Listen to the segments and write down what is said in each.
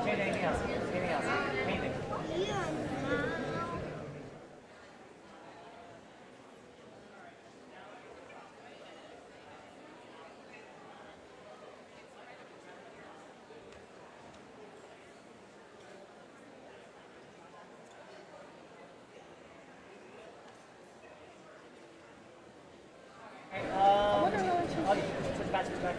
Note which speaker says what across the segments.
Speaker 1: Change anything else. Anything else. Anything. Okay, switch back, switch back.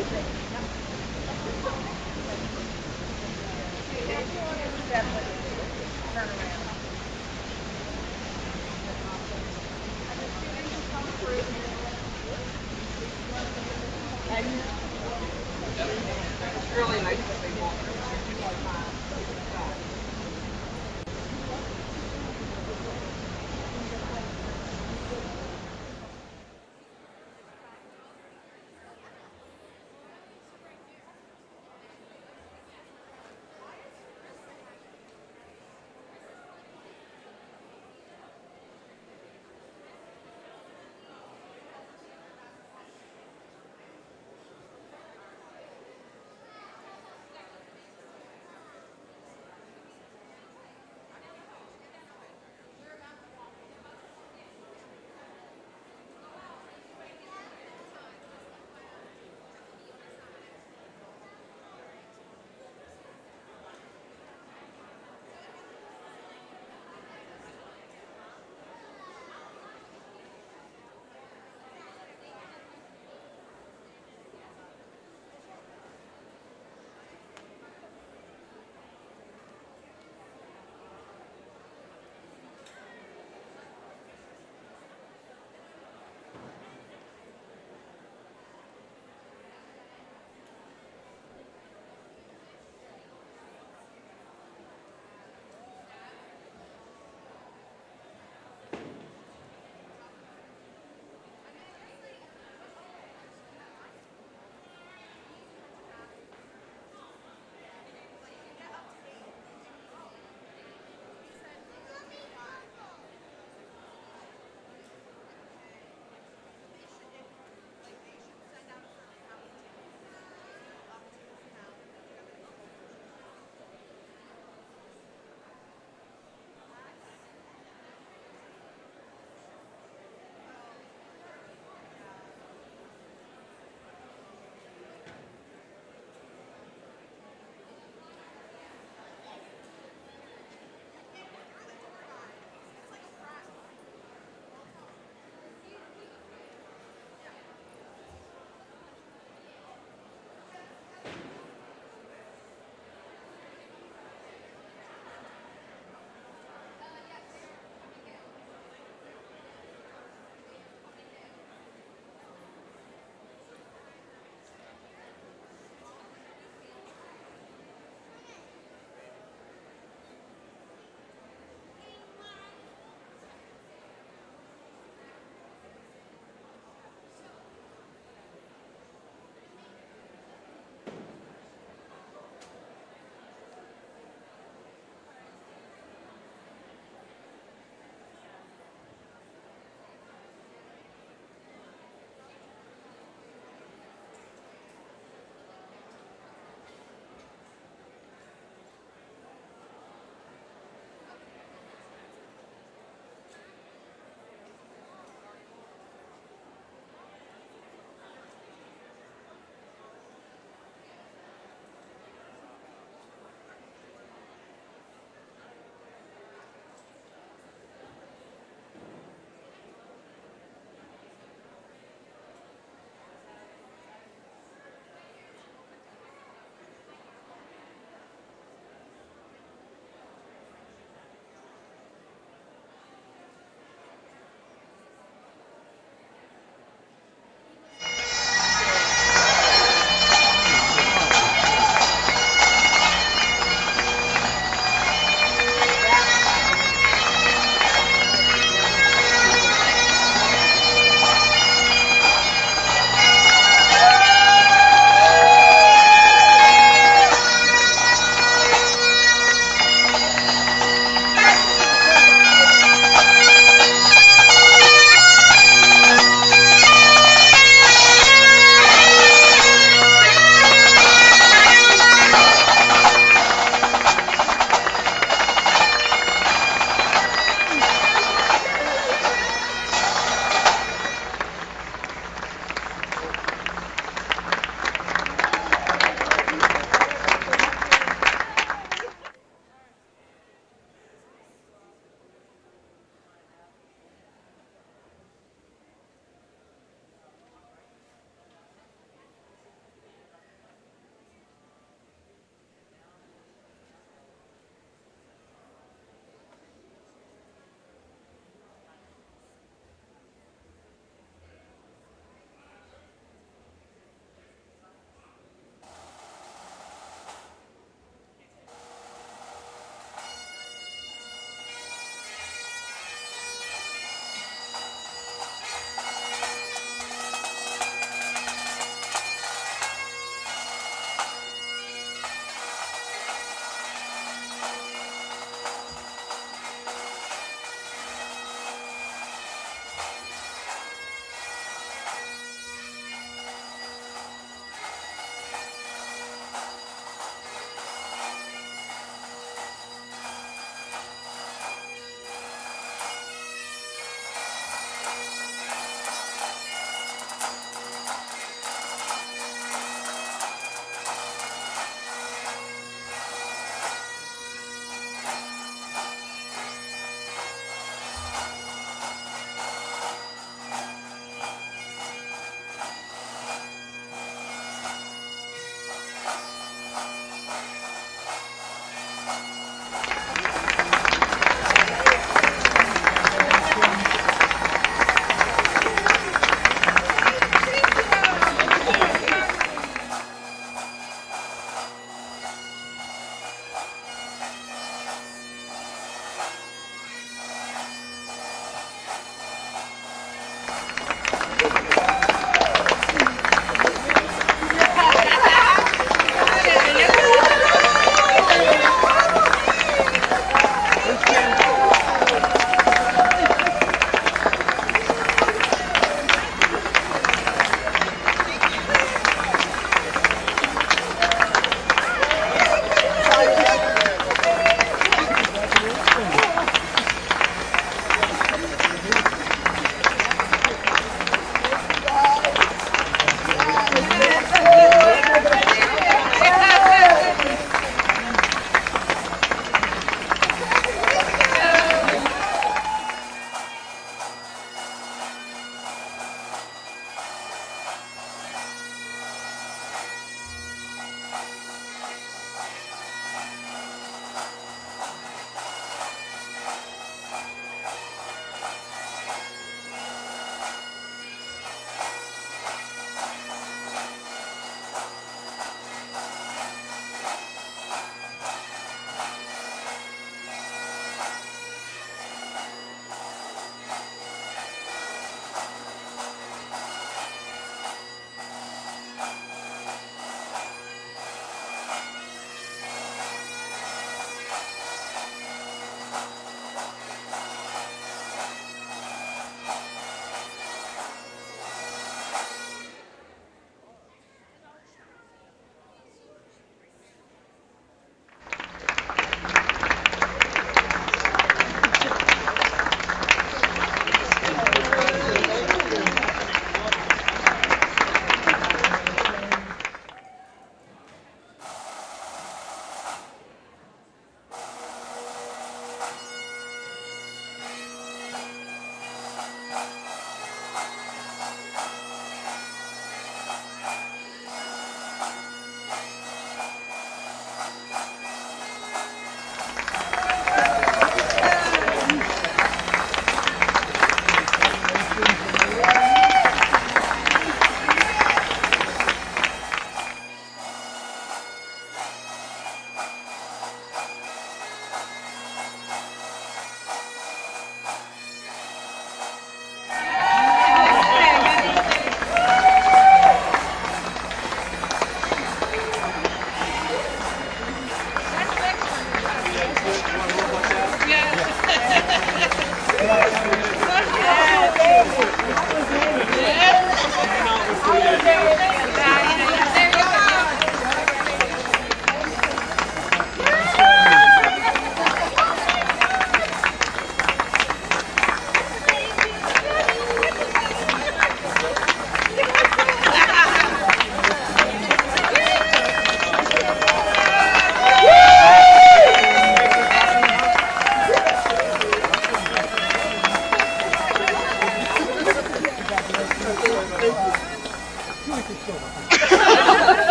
Speaker 2: It's really nice that they walk.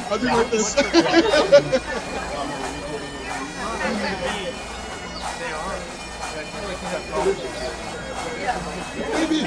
Speaker 3: How do you like this? Maybe.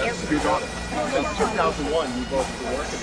Speaker 3: If you don't, since 2001, you both been working.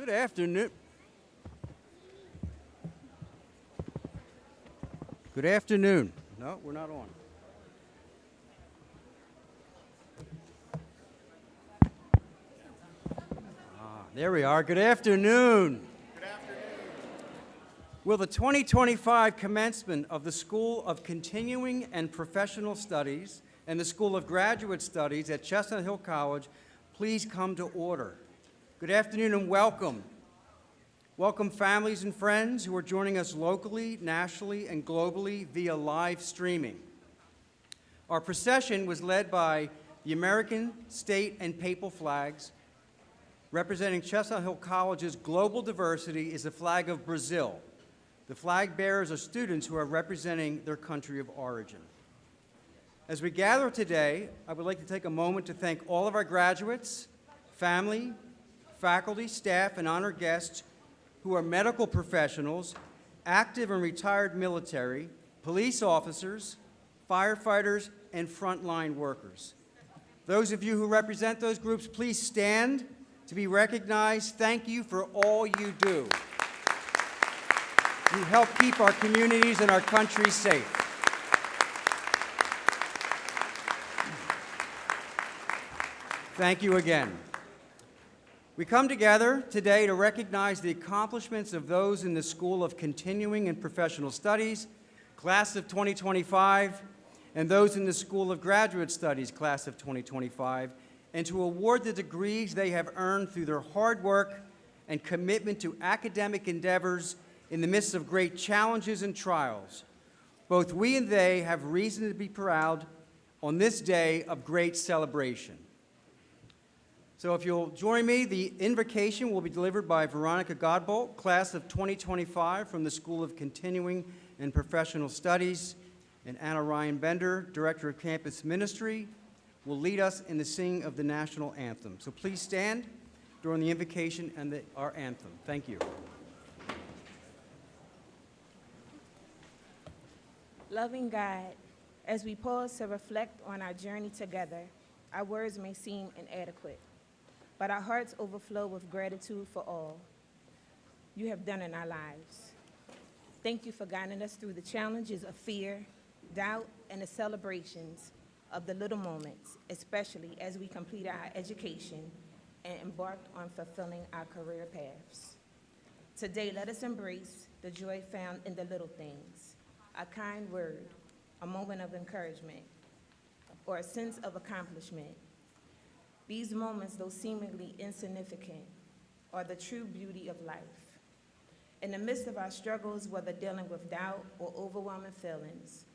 Speaker 4: Good afternoon. Good afternoon. No, we're not on. There we are. Good afternoon.
Speaker 3: Good afternoon.
Speaker 4: Will the 2025 commencement of the School of Continuing and Professional Studies and the School of Graduate Studies at Chestnut Hill College please come to order? Good afternoon and welcome. Welcome families and friends who are joining us locally, nationally, and globally via live streaming. Our procession was led by the American, state, and papal flags. Representing Chestnut Hill College's global diversity is the flag of Brazil. The flag bearers are students who are representing their country of origin. As we gather today, I would like to take a moment to thank all of our graduates, family, faculty, staff, and honored guests who are medical professionals, active and retired military, police officers, firefighters, and frontline workers. Those of you who represent those groups, please stand to be recognized. Thank you for all you do. You help keep our communities and our country safe. Thank you again. We come together today to recognize the accomplishments of those in the School of Continuing and Professional Studies, Class of 2025, and those in the School of Graduate Studies, Class of 2025, and to award the degrees they have earned through their hard work and commitment to academic endeavors in the midst of great challenges and trials. Both we and they have reason to be proud on this day of great celebration. So if you'll join me, the invocation will be delivered by Veronica Godbolt, Class of 2025 from the School of Continuing and Professional Studies, and Anna Ryan Bender, Director of Campus Ministry, will lead us in the singing of the national anthem. So please stand during the invocation and our anthem. Thank you.
Speaker 5: Loving God, as we pause to reflect on our journey together, our words may seem inadequate, but our hearts overflow with gratitude for all you have done in our lives. Thank you for guiding us through the challenges of fear, doubt, and the celebrations of the little moments, especially as we complete our education and embarked on fulfilling our career paths. Today, let us embrace the joy found in the little things, a kind word, a moment of encouragement, or a sense of accomplishment. These moments, though seemingly insignificant, are the true beauty of life. In the midst of our struggles, whether dealing with doubt or overwhelming feelings,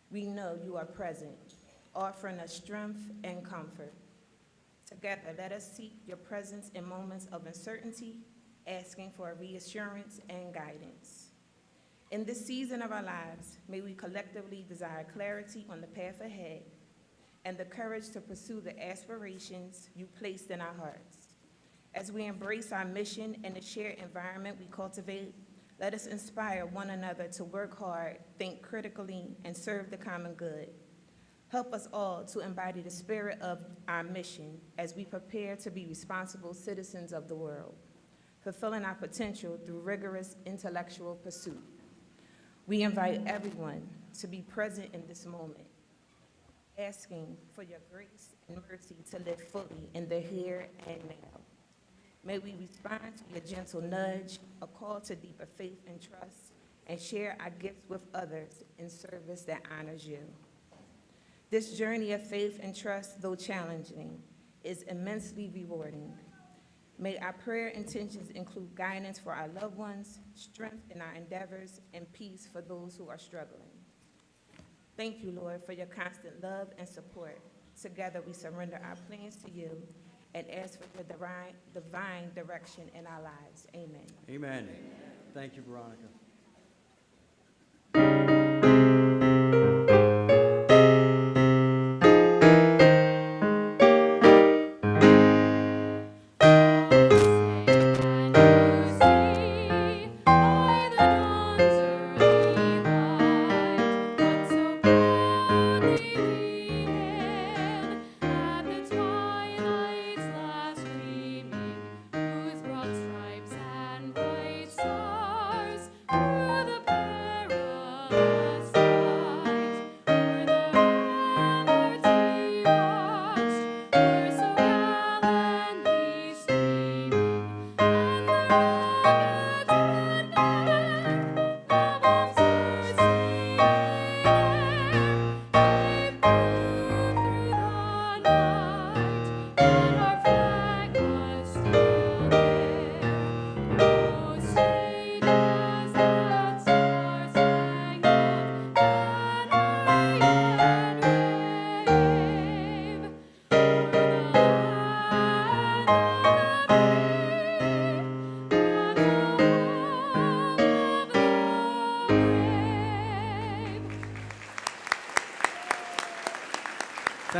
Speaker 5: we know you are present, offering us strength and comfort. Together, let us seek your presence in moments of uncertainty, asking for reassurance and guidance. In this season of our lives, may we collectively desire clarity on the path ahead and the courage to pursue the aspirations you placed in our hearts. As we embrace our mission and the shared environment we cultivate, let us inspire one another to work hard, think critically, and serve the common good. Help us all to embody the spirit of our mission as we prepare to be responsible citizens of the world, fulfilling our potential through rigorous intellectual pursuit. We invite everyone to be present in this moment, asking for your grace and mercy to live fully in the here and now. May we respond to your gentle nudge, a call to deeper faith and trust, and share our gifts with others in service that honors you. This journey of faith and trust, though challenging, is immensely rewarding. May our prayer intentions include guidance for our loved ones, strength in our endeavors, and peace for those who are struggling. Thank you, Lord, for your constant love and support. Together we surrender our plans to you and ask for your divine direction in our lives. Amen.
Speaker 4: Amen. Thank you, Veronica.
Speaker 6: Stripes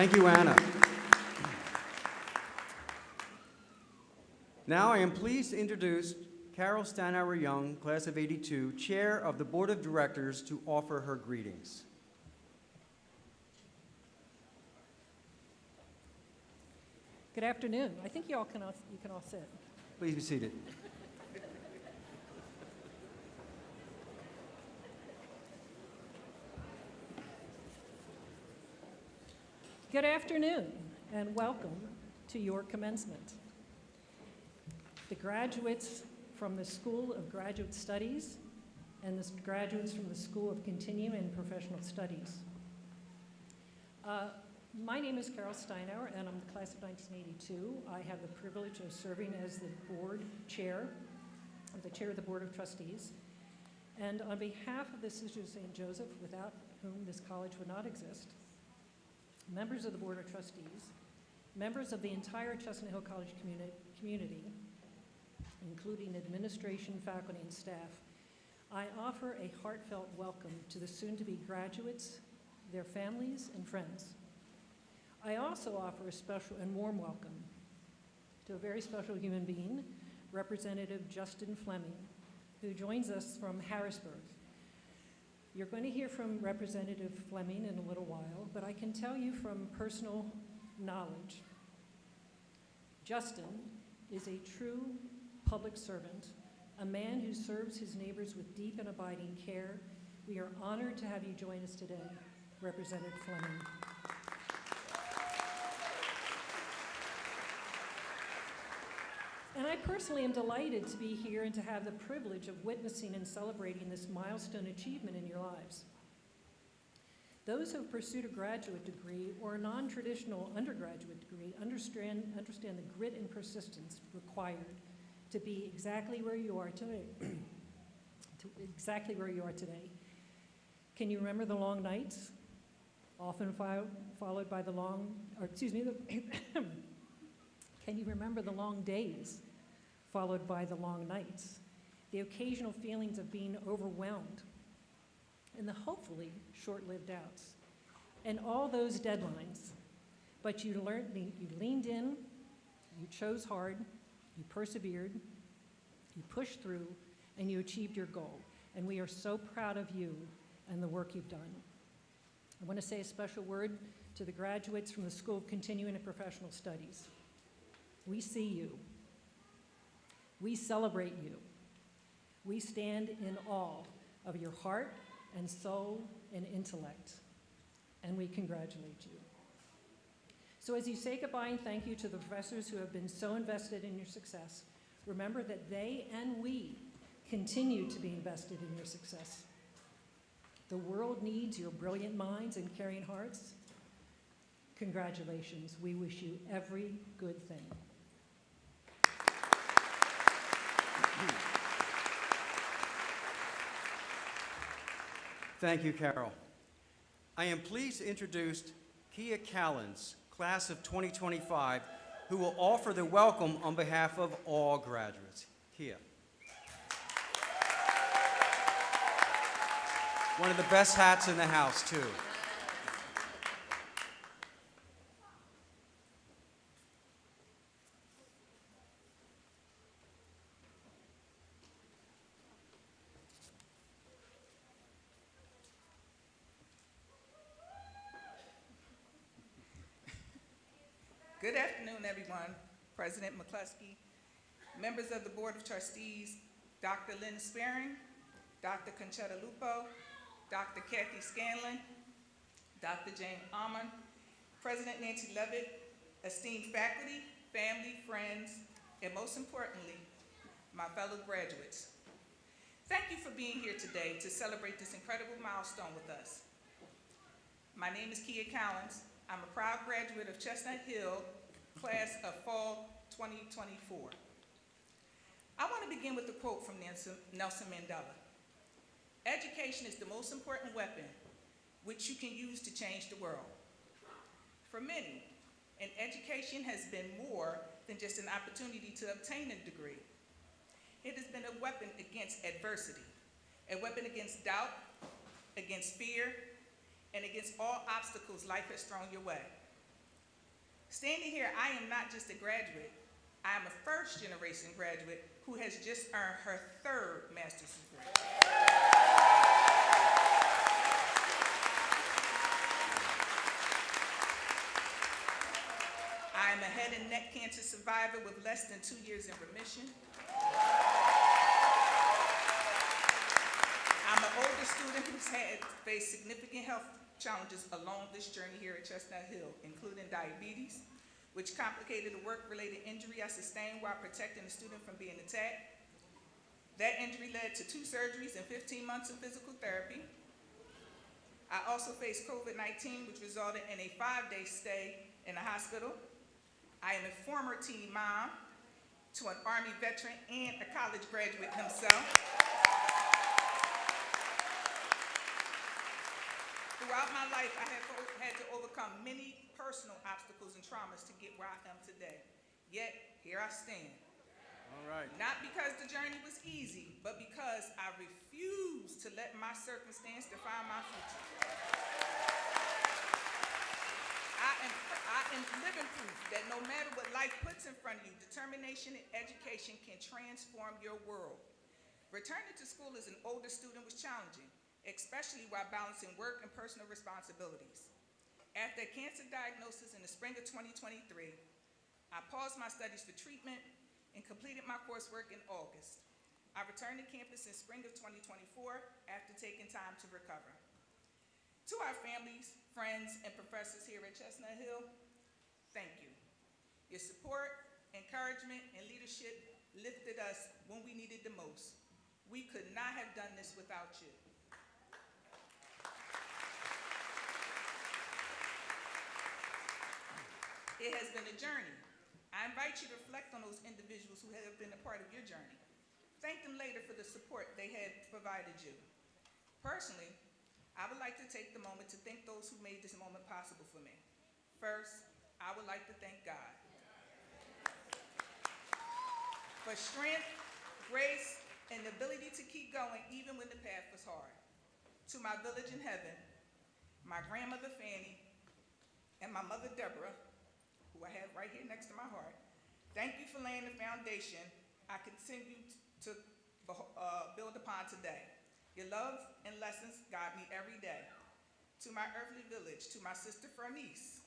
Speaker 4: Thank you, Anna. Now I am pleased to introduce Carol Steinauer Young, class of '82, Chair of the Board of Directors, to offer her greetings.
Speaker 6: Good afternoon. I think you can all sit.
Speaker 4: Please be seated.
Speaker 6: Good afternoon and welcome to your commencement. The graduates from the School of Graduate Studies and the graduates from the School of Continuing and Professional Studies. My name is Carol Steinauer, and I'm the class of 1982. I have the privilege of serving as the board chair, or the chair of the Board of Trustees. And on behalf of the Sisters of St. Joseph, without whom this college would not exist, members of the Board of Trustees, members of the entire Chestnut Hill College community, including administration, faculty, and staff, I offer a heartfelt welcome to the soon-to-be graduates, their families, and friends. I also offer a special and warm welcome to a very special human being, Representative Justin Fleming, who joins us from Harrisburg. You're going to hear from Representative Fleming in a little while, but I can tell you from personal knowledge, Justin is a true public servant, a man who serves his neighbors with deep and abiding care. We are honored to have you join us today, Representative Fleming. And I personally am delighted to be here and to have the privilege of witnessing and celebrating this milestone achievement in your lives. Those who have pursued a graduate degree or a non-traditional undergraduate degree understand the grit and persistence required to be exactly where you are today. Can you remember the long nights, often followed by the long, can you remember the long days followed by the long nights, the occasional feelings of being overwhelmed, and the hopefully short-lived doubts, and all those deadlines? But you leaned in, you chose hard, you persevered, you pushed through, and you achieved your goal. And we are so proud of you and the work you've done. I want to say a special word to the graduates from the School of Continuing and Professional Studies. We see you. We celebrate you. We stand in awe of your heart and soul and intellect, and we congratulate you. So as you say goodbye and thank you to the professors who have been so invested in your success, remember that they and we continue to be invested in your success. The world needs your brilliant minds and caring hearts. Congratulations. We wish you every good thing.
Speaker 4: Thank you, Carol. I am pleased to introduce Kia Callens, class of 2025, who will offer the welcome on behalf of all graduates. Kia. One of the best hats in the house, too.
Speaker 7: Good afternoon, everyone. President McCluskey, members of the Board of Trustees, Dr. Lynn Sparing, Dr. Conchetta Lupo, Dr. Kathy Scanlon, Dr. Jane Almond, President Nancy Levitt, esteemed faculty, family, friends, and most importantly, my fellow graduates. Thank you for being here today to celebrate this incredible milestone with us. My name is Kia Callens. I'm a proud graduate of Chestnut Hill, class of fall 2024. I want to begin with a quote from Nelson Mandela. Education is the most important weapon which you can use to change the world. For many, an education has been more than just an opportunity to obtain a degree. It has been a weapon against adversity, a weapon against doubt, against fear, and against all obstacles life has thrown your way. Standing here, I am not just a graduate. I am a first-generation graduate who has just earned her third master's degree. I am a head and neck cancer survivor with less than 2 years in remission. I'm an older student who's faced significant health challenges along this journey here at Chestnut Hill, including diabetes, which complicated a work-related injury I sustained while protecting a student from being attacked. That injury led to 2 surgeries and 15 months of physical therapy. I also faced COVID-19, which resulted in a 5-day stay in the hospital. I am a former teen mom to an Army veteran and a college graduate himself. Throughout my life, I have had to overcome many personal obstacles and traumas to get where I am today. Yet, here I stand.
Speaker 4: All right.
Speaker 7: Not because the journey was easy, but because I refuse to let my circumstance define my future. I am living proof that no matter what life puts in front of you, determination and education can transform your world. Returning to school as an older student was challenging, especially while balancing work and personal responsibilities. After a cancer diagnosis in the spring of 2023, I paused my studies for treatment and completed my coursework in August. I returned to campus in spring of 2024 after taking time to recover. To our families, friends, and professors here at Chestnut Hill, thank you. Your support, encouragement, and leadership lifted us when we needed the most. We could not have done this without you. It has been a journey. I invite you to reflect on those individuals who have been a part of your journey. Thank them later for the support they had provided you. Personally, I would like to take the moment to thank those who made this moment possible for me. First, I would like to thank God for strength, grace, and the ability to keep going even when the path was hard. To my village in heaven, my grandmother Fanny, and my mother Deborah, who I have right here next to my heart, thank you for laying the foundation I continue to build upon today. Your love and lessons guide me every day. To my earthly village, to my sister Fernice,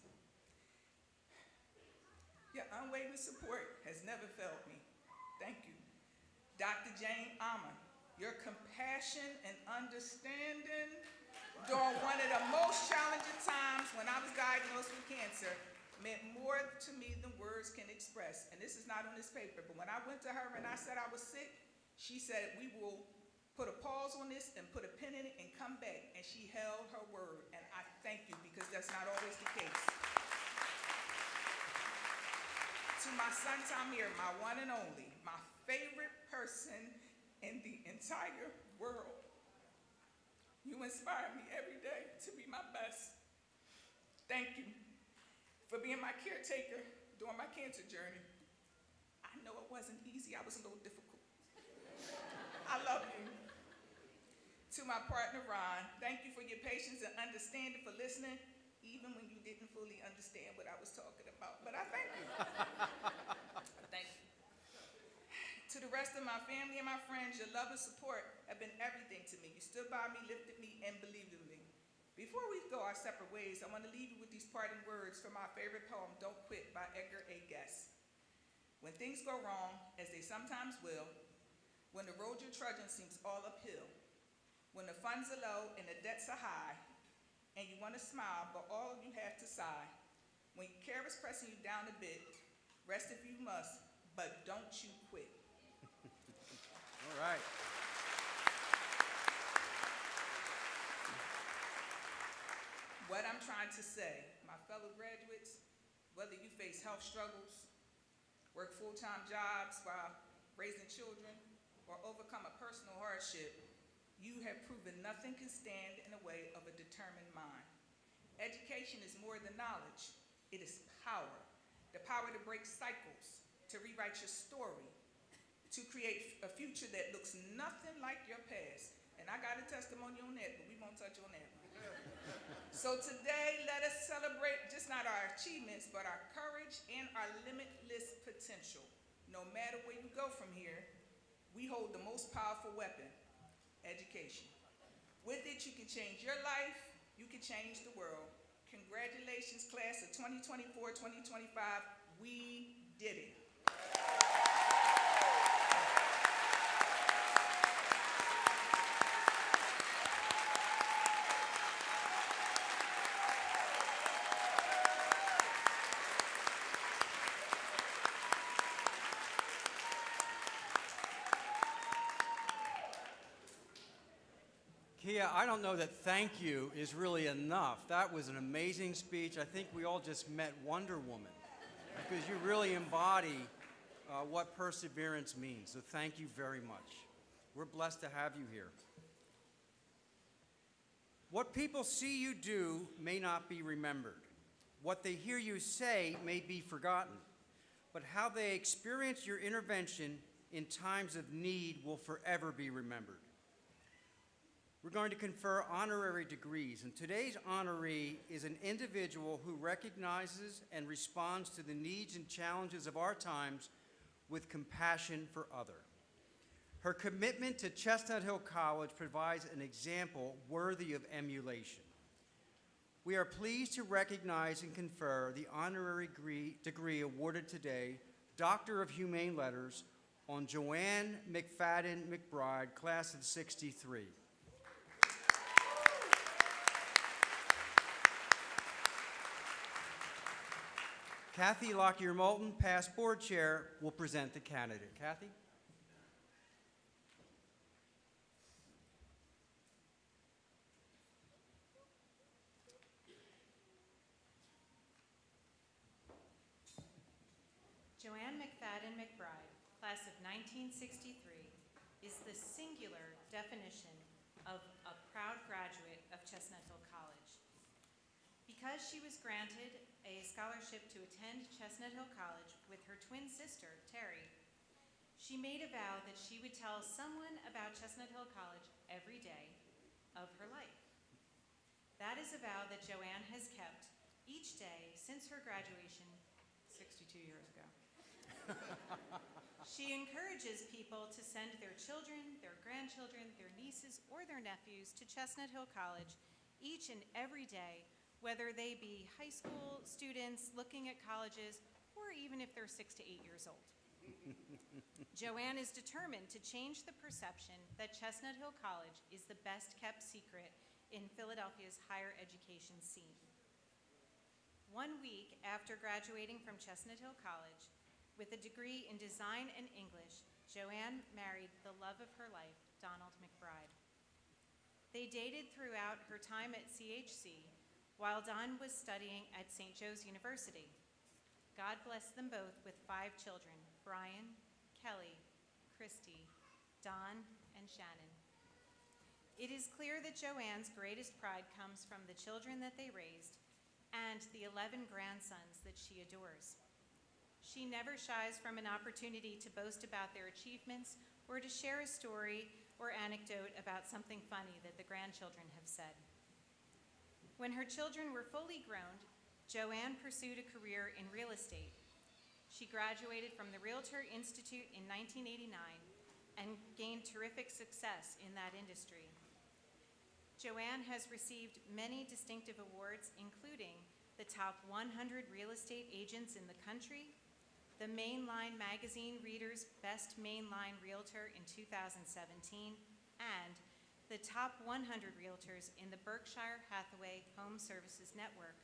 Speaker 7: your unwavering support has never failed me. Thank you. Dr. Jane Alma, your compassion and understanding during one of the most challenging times when I was diagnosed with cancer meant more to me than words can express. And this is not on this paper, but when I went to her and I said I was sick, she said, we will put a pause on this and put a pin in it and come back. And she held her word, and I thank you because that's not always the case. To my son Tamir, my one and only, my favorite person in the entire world, you inspire me every day to be my best. Thank you for being my caretaker during my cancer journey. I know it wasn't easy, I was a little difficult. I love you. To my partner, Ron, thank you for your patience and understanding, for listening, even when you didn't fully understand what I was talking about, but I thank you. Thank you. To the rest of my family and my friends, your love and support have been everything to me. You stood by me, lifted me, and believed in me. Before we go our separate ways, I want to leave you with these parting words from my favorite poem, Don't Quit, by Edgar A. Guest. When things go wrong, as they sometimes will, when the road you're trudging seems all uphill, when the funds are low and the debts are high, and you want to smile, but all you have to sigh, when care is pressing you down a bit, rest if you must, but don't you quit.
Speaker 4: All right.
Speaker 7: What I'm trying to say, my fellow graduates, whether you face health struggles, work full-time jobs while raising children, or overcome a personal hardship, you have proven nothing can stand in the way of a determined mind. Education is more than knowledge. It is power. The power to break cycles, to rewrite your story, to create a future that looks nothing like your past. And I got a testimony on that, but we won't touch on that. So today, let us celebrate just not our achievements, but our courage and our limitless potential. No matter where you go from here, we hold the most powerful weapon, education. With it, you can change your life, you can change the world. Congratulations, class of 2024-2025. We did it.
Speaker 4: Kia, I don't know that thank you is really enough. That was an amazing speech. I think we all just met Wonder Woman because you really embody what perseverance means. So thank you very much. We're blessed to have you here. What people see you do may not be remembered. What they hear you say may be forgotten. But how they experience your intervention in times of need will forever be remembered. We're going to confer honorary degrees, and today's honoree is an individual who recognizes and responds to the needs and challenges of our times with compassion for others. Her commitment to Chestnut Hill College provides an example worthy of emulation. We are pleased to recognize and confer the honorary degree awarded today, Doctor of Humane Letters, on Joanne McFadden McBride, class of '63. Kathy Lockyer-Moulton, past board chair, will present the candidate. Kathy?
Speaker 8: Joanne McFadden McBride, class of 1963, is the singular definition of a proud graduate of Chestnut Hill College. Because she was granted a scholarship to attend Chestnut Hill College with her twin sister, Terry, she made a vow that she would tell someone about Chestnut Hill College every day of her life. That is a vow that Joanne has kept each day since her graduation 62 years ago. She encourages people to send their children, their grandchildren, their nieces, or their nephews to Chestnut Hill College each and every day, whether they be high school students looking at colleges, or even if they're 6 to 8 years old. Joanne is determined to change the perception that Chestnut Hill College is the best kept secret in Philadelphia's higher education scene. 1 week after graduating from Chestnut Hill College, with a degree in design and English, Joanne married the love of her life, Donald McBride. They dated throughout her time at CHC, while Don was studying at St. Joe's University. God blessed them both with 5 children, Brian, Kelly, Christy, Don, and Shannon. It is clear that Joanne's greatest pride comes from the children that they raised and the 11 grandsons that she adores. She never shies from an opportunity to boast about their achievements or to share a story or anecdote about something funny that the grandchildren have said. When her children were fully grown, Joanne pursued a career in real estate. She graduated from the Realtor Institute in 1989 and gained terrific success in that industry. Joanne has received many distinctive awards, including the top 100 real estate agents in the country, the Mainline Magazine Reader's Best Mainline Realtor in 2017, and the top 100 realtors in the Berkshire Hathaway Home Services Network.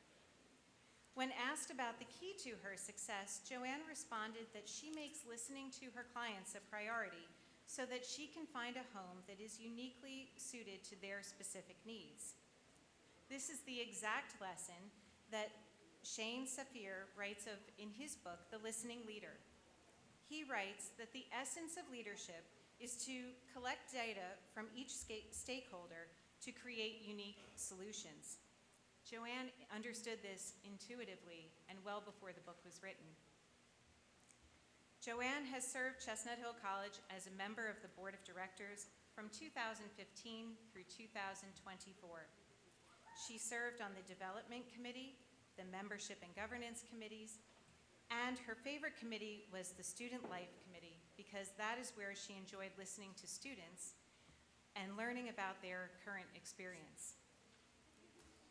Speaker 8: When asked about the key to her success, Joanne responded that she makes listening to her clients a priority so that she can find a home that is uniquely suited to their specific needs. This is the exact lesson that Shane Saphir writes of in his book, The Listening Leader. He writes that the essence of leadership is to collect data from each stakeholder to create unique solutions. Joanne understood this intuitively and well before the book was written. Joanne has served Chestnut Hill College as a member of the Board of Directors from 2015 through 2024. She served on the Development Committee, the Membership and Governance Committees, and her favorite committee was the Student Life Committee, because that is where she enjoyed listening to students and learning about their current experience.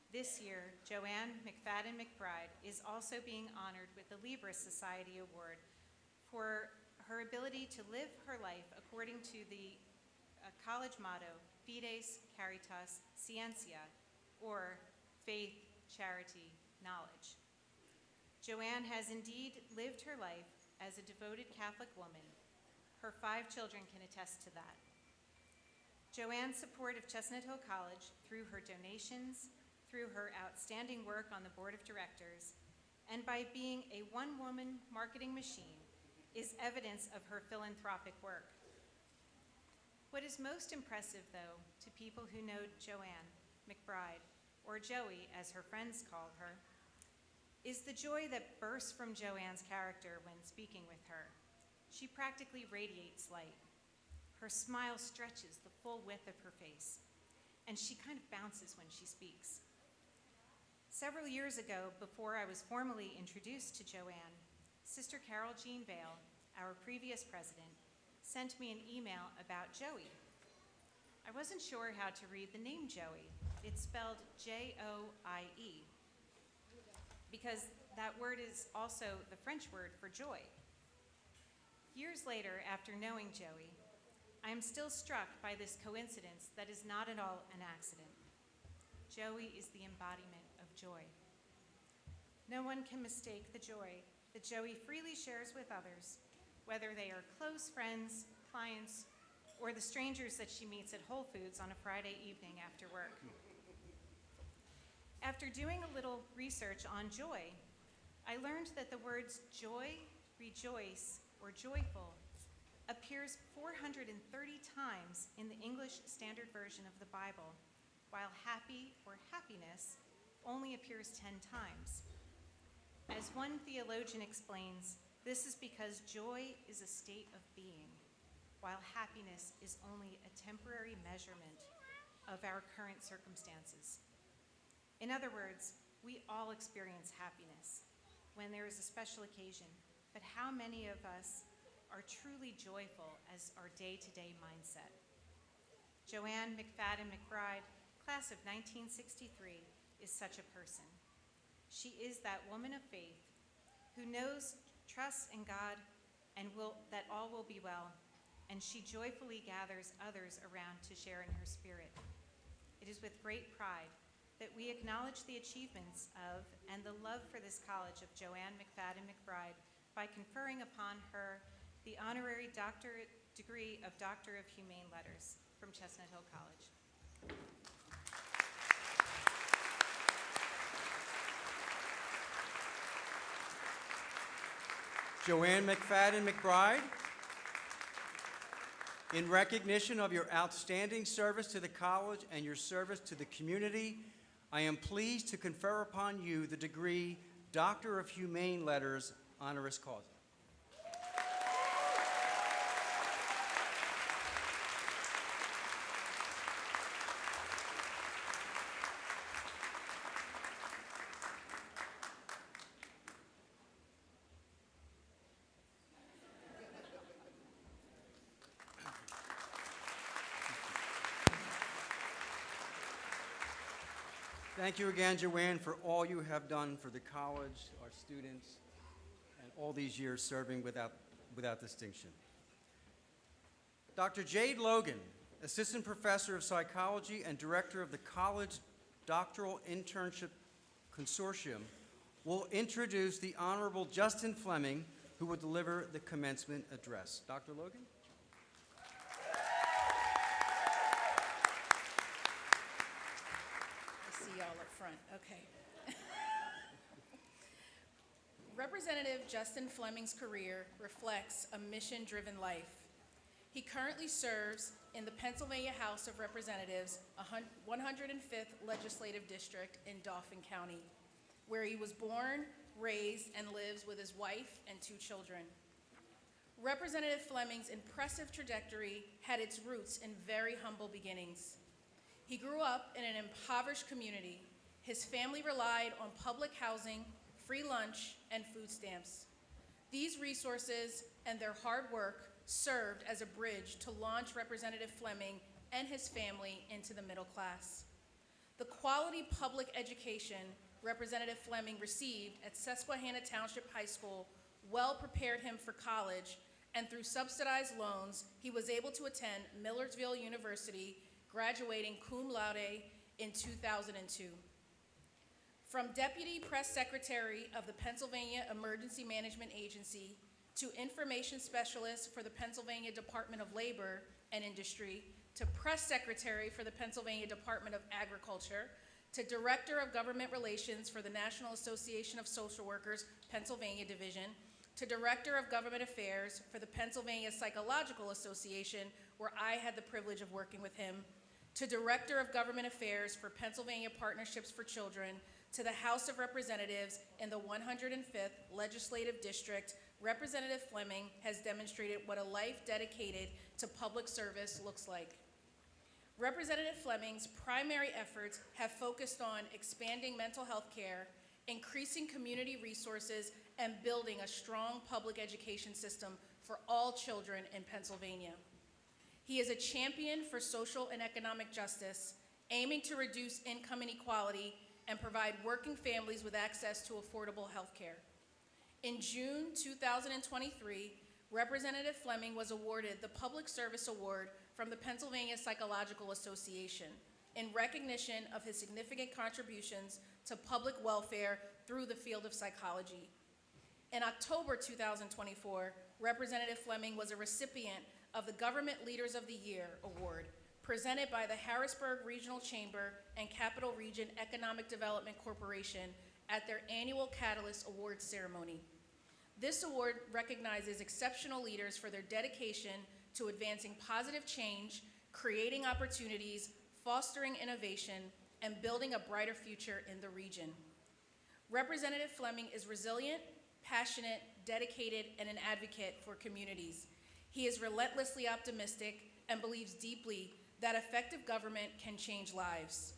Speaker 8: This year, Joanne McFadden McBride is also being honored with the Libra Society Award for her ability to live her life according to the college motto, Fides Caritas Scientia, or faith, charity, knowledge. Joanne has indeed lived her life as a devoted Catholic woman. Her 5 children can attest to that. Joanne's support of Chestnut Hill College through her donations, through her outstanding work on the board of directors, and by being a one-woman marketing machine is evidence of her philanthropic work. What is most impressive, though, to people who know Joanne McBride, or Joey as her friends call her, is the joy that bursts from Joanne's character when speaking with her. She practically radiates light. Her smile stretches the full width of her face, and she kind of bounces when she speaks. Several years ago, before I was formally introduced to Joanne, Sister Carol Jean Vale, our previous president, sent me an email about Joey. I wasn't sure how to read the name Joey. It's spelled J-O-I-E, because that word is also the French word for joy. Years later, after knowing Joey, I am still struck by this coincidence that is not at all an accident. Joey is the embodiment of joy. No one can mistake the joy that Joey freely shares with others, whether they are close friends, clients, or the strangers that she meets at Whole Foods on a Friday evening after work. After doing a little research on joy, I learned that the words joy, rejoice, or joyful appears 430 times in the English Standard Version of the Bible, while happy or happiness only appears 10 times. As one theologian explains, this is because joy is a state of being, while happiness is only a temporary measurement of our current circumstances. In other words, we all experience happiness when there is a special occasion, but how many of us are truly joyful as our day-to-day mindset? Joanne McFadden McBride, class of 1963, is such a person. She is that woman of faith who knows, trusts in God, and that all will be well, and she joyfully gathers others around to share in her spirit. It is with great pride that we acknowledge the achievements of and the love for this college of Joanne McFadden McBride by conferring upon her the honorary doctorate degree of Doctor of Humane Letters from Chestnut Hill College.
Speaker 4: Joanne McFadden McBride, in recognition of your outstanding service to the college and your service to the community, I am pleased to confer upon you the degree Doctor of Humane Letters, honoris causa. Thank you again, Joanne, for all you have done for the college, our students, and all these years serving without distinction. Dr. Jade Logan, Assistant Professor of Psychology and Director of the College Doctoral Internship Consortium, will introduce the Honorable Justin Fleming, who will deliver the commencement address. Dr. Logan?
Speaker 9: See y'all up front, okay. Representative Justin Fleming's career reflects a mission-driven life. He currently serves in the Pennsylvania House of Representatives, 105th Legislative District in Dauphin County, where he was born, raised, and lives with his wife and 2 children. Representative Fleming's impressive trajectory had its roots in very humble beginnings. He grew up in an impoverished community His family relied on public housing, free lunch, and food stamps. These resources and their hard work served as a bridge to launch Representative Fleming and his family into the middle class. The quality public education Representative Fleming received at Susquehanna Township High School well prepared him for college, and through subsidized loans, he was able to attend Millersville University, graduating cum laude in 2002. From Deputy Press Secretary of the Pennsylvania Emergency Management Agency to Information Specialist for the Pennsylvania Department of Labor and Industry, to Press Secretary for the Pennsylvania Department of Agriculture, to Director of Government Relations for the National Association of Social Workers, Pennsylvania Division, to Director of Government Affairs for the Pennsylvania Psychological Association, where I had the privilege of working with him, to Director of Government Affairs for Pennsylvania Partnerships for Children, to the House of Representatives in the 105th Legislative District, Representative Fleming has demonstrated what a life dedicated to public service looks like. Representative Fleming's primary efforts have focused on expanding mental health care, increasing community resources, and building a strong public education system for all children in Pennsylvania. He is a champion for social and economic justice, aiming to reduce income inequality and provide working families with access to affordable health care. In June 2023, Representative Fleming was awarded the Public Service Award from the Pennsylvania Psychological Association in recognition of his significant contributions to public welfare through the field of psychology. In October 2024, Representative Fleming was a recipient of the Government Leaders of the Year Award, presented by the Harrisburg Regional Chamber and Capital Region Economic Development Corporation at their annual Catalyst Awards ceremony. This award recognizes exceptional leaders for their dedication to advancing positive change, creating opportunities, fostering innovation, and building a brighter future in the region. Representative Fleming is resilient, passionate, dedicated, and an advocate for communities. He is relentlessly optimistic and believes deeply that effective government can change lives.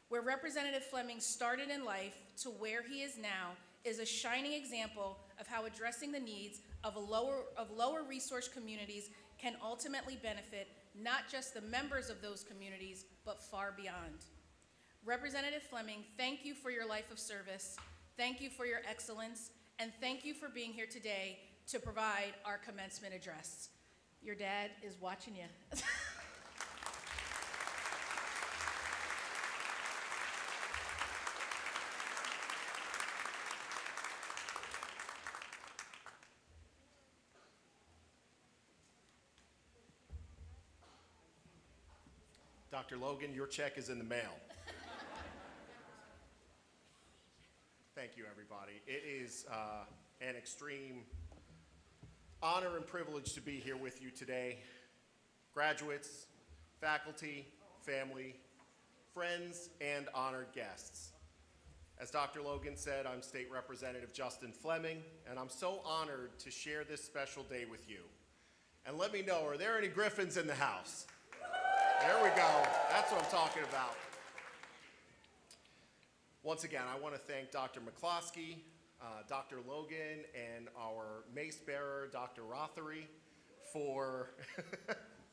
Speaker 9: Where Representative Fleming started in life to where he is now is a shining example of how addressing the needs of lower resource communities can ultimately benefit not just the members of those communities, but far beyond. Representative Fleming, thank you for your life of service, thank you for your excellence, and thank you for being here today to provide our commencement address. Your dad is watching you.
Speaker 3: Dr. Logan, your check is in the mail. Thank you, everybody. It is an extreme honor and privilege to be here with you today. Graduates, faculty, family, friends, and honored guests. As Dr. Logan said, I'm State Representative Justin Fleming, and I'm so honored to share this special day with you. And let me know, are there any Griffins in the house? There we go. That's what I'm talking about. Once again, I want to thank Dr. McCloskey, Dr. Logan, and our mace bearer, Dr. Rothery, for,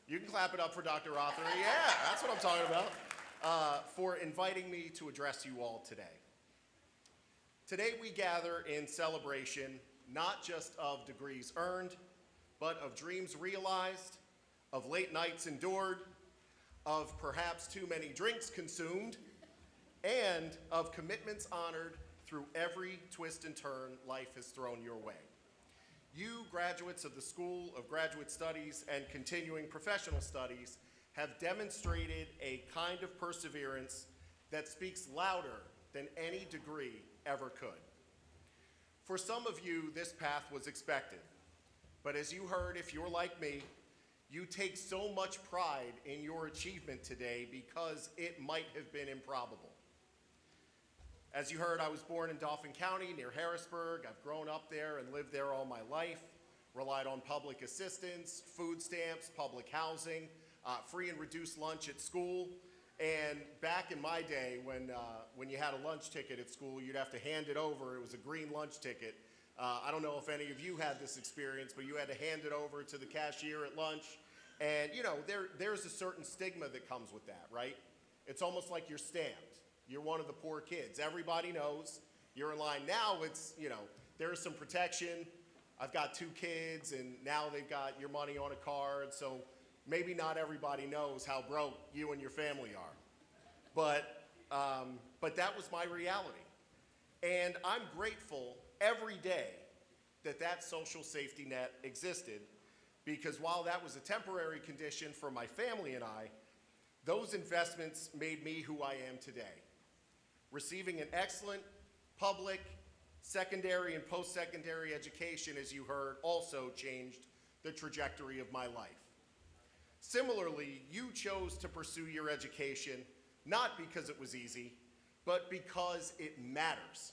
Speaker 3: you can clap it up for Dr. Rothery. Yeah, that's what I'm talking about, for inviting me to address you all today. Today we gather in celebration not just of degrees earned, but of dreams realized, of late nights endured, of perhaps too many drinks consumed, and of commitments honored through every twist and turn life has thrown your way. You, graduates of the School of Graduate Studies and Continuing Professional Studies, have demonstrated a kind of perseverance that speaks louder than any degree ever could. For some of you, this path was expected, but as you heard, if you're like me, you take so much pride in your achievement today because it might have been improbable. As you heard, I was born in Dauphin County near Harrisburg. I've grown up there and lived there all my life, relied on public assistance, food stamps, public housing, free and reduced lunch at school, And back in my day, when you had a lunch ticket at school, you'd have to hand it over. It was a green lunch ticket. I don't know if any of you had this experience, but you had to hand it over to the cashier at lunch. And, you know, there's a certain stigma that comes with that, right? It's almost like you're stamped. You're one of the poor kids. Everybody knows you're in line. Now it's, you know, there's some protection. I've got 2 kids, and now they've got your money on a card, so maybe not everybody knows how broke you and your family are. But that was my reality. And I'm grateful every day that that social safety net existed, because while that was a temporary condition for my family and I, those investments made me who I am today. Receiving an excellent public, secondary, and post-secondary education, as you heard, also changed the trajectory of my life. Similarly, you chose to pursue your education not because it was easy, but because it matters.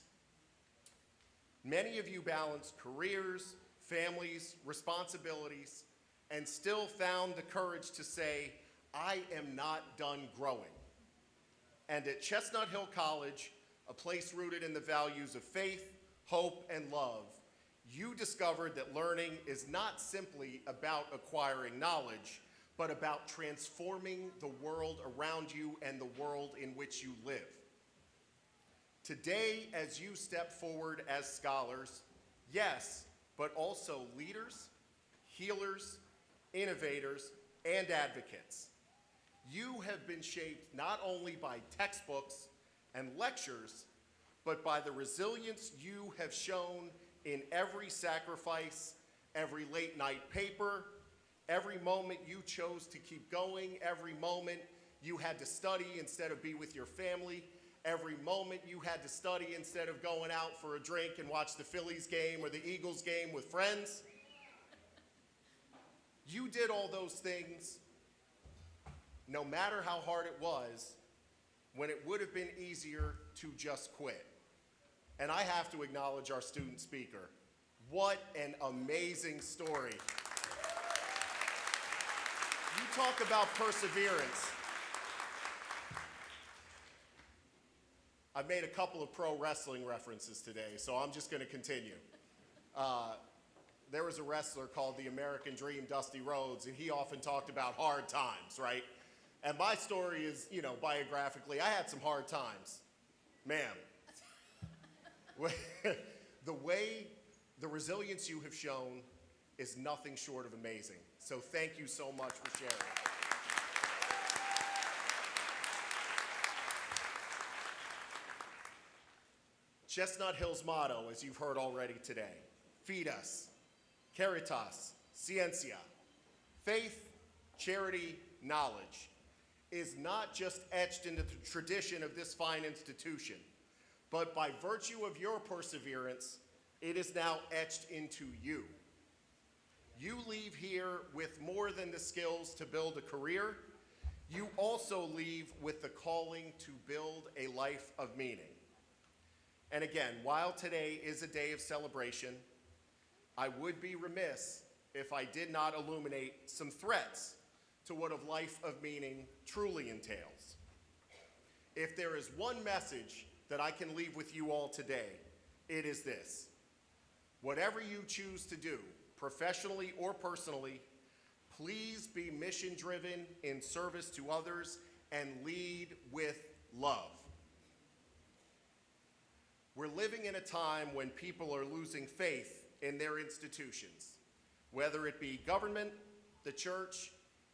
Speaker 3: Many of you balanced careers, families, responsibilities, and still found the courage to say, I am not done growing. And at Chestnut Hill College, a place rooted in the values of faith, hope, and love, you discovered that learning is not simply about acquiring knowledge, but about transforming the world around you and the world in which you live. Today, as you step forward as scholars, yes, but also leaders, healers, innovators, and advocates, you have been shaped not only by textbooks and lectures, but by the resilience you have shown in every sacrifice, every late night paper, every moment you chose to keep going, every moment you had to study instead of be with your family, every moment you had to study instead of going out for a drink and watch the Phillies game or the Eagles game with friends. You did all those things no matter how hard it was, when it would have been easier to just quit. And I have to acknowledge our student speaker. What an amazing story. You talk about perseverance. I've made a couple of pro wrestling references today, so I'm just going to continue. There was a wrestler called the American Dream, Dusty Rhodes, and he often talked about hard times, right? And my story is, you know, biographically, I had some hard times. Ma'am. The resilience you have shown is nothing short of amazing. So thank you so much for sharing. Chestnut Hill's motto, as you've heard already today, Fides, Caritas, Ciencia, faith, charity, knowledge, is not just etched into the tradition of this fine institution, but by virtue of your perseverance, it is now etched into you. You leave here with more than the skills to build a career. You also leave with the calling to build a life of meaning. And again, while today is a day of celebration, I would be remiss if I did not illuminate some threats to what a life of meaning truly entails. If there is one message that I can leave with you all today, it is this: whatever you choose to do, professionally or personally, please be mission-driven in service to others and lead with love. We're living in a time when people are losing faith in their institutions, whether it be government, the church,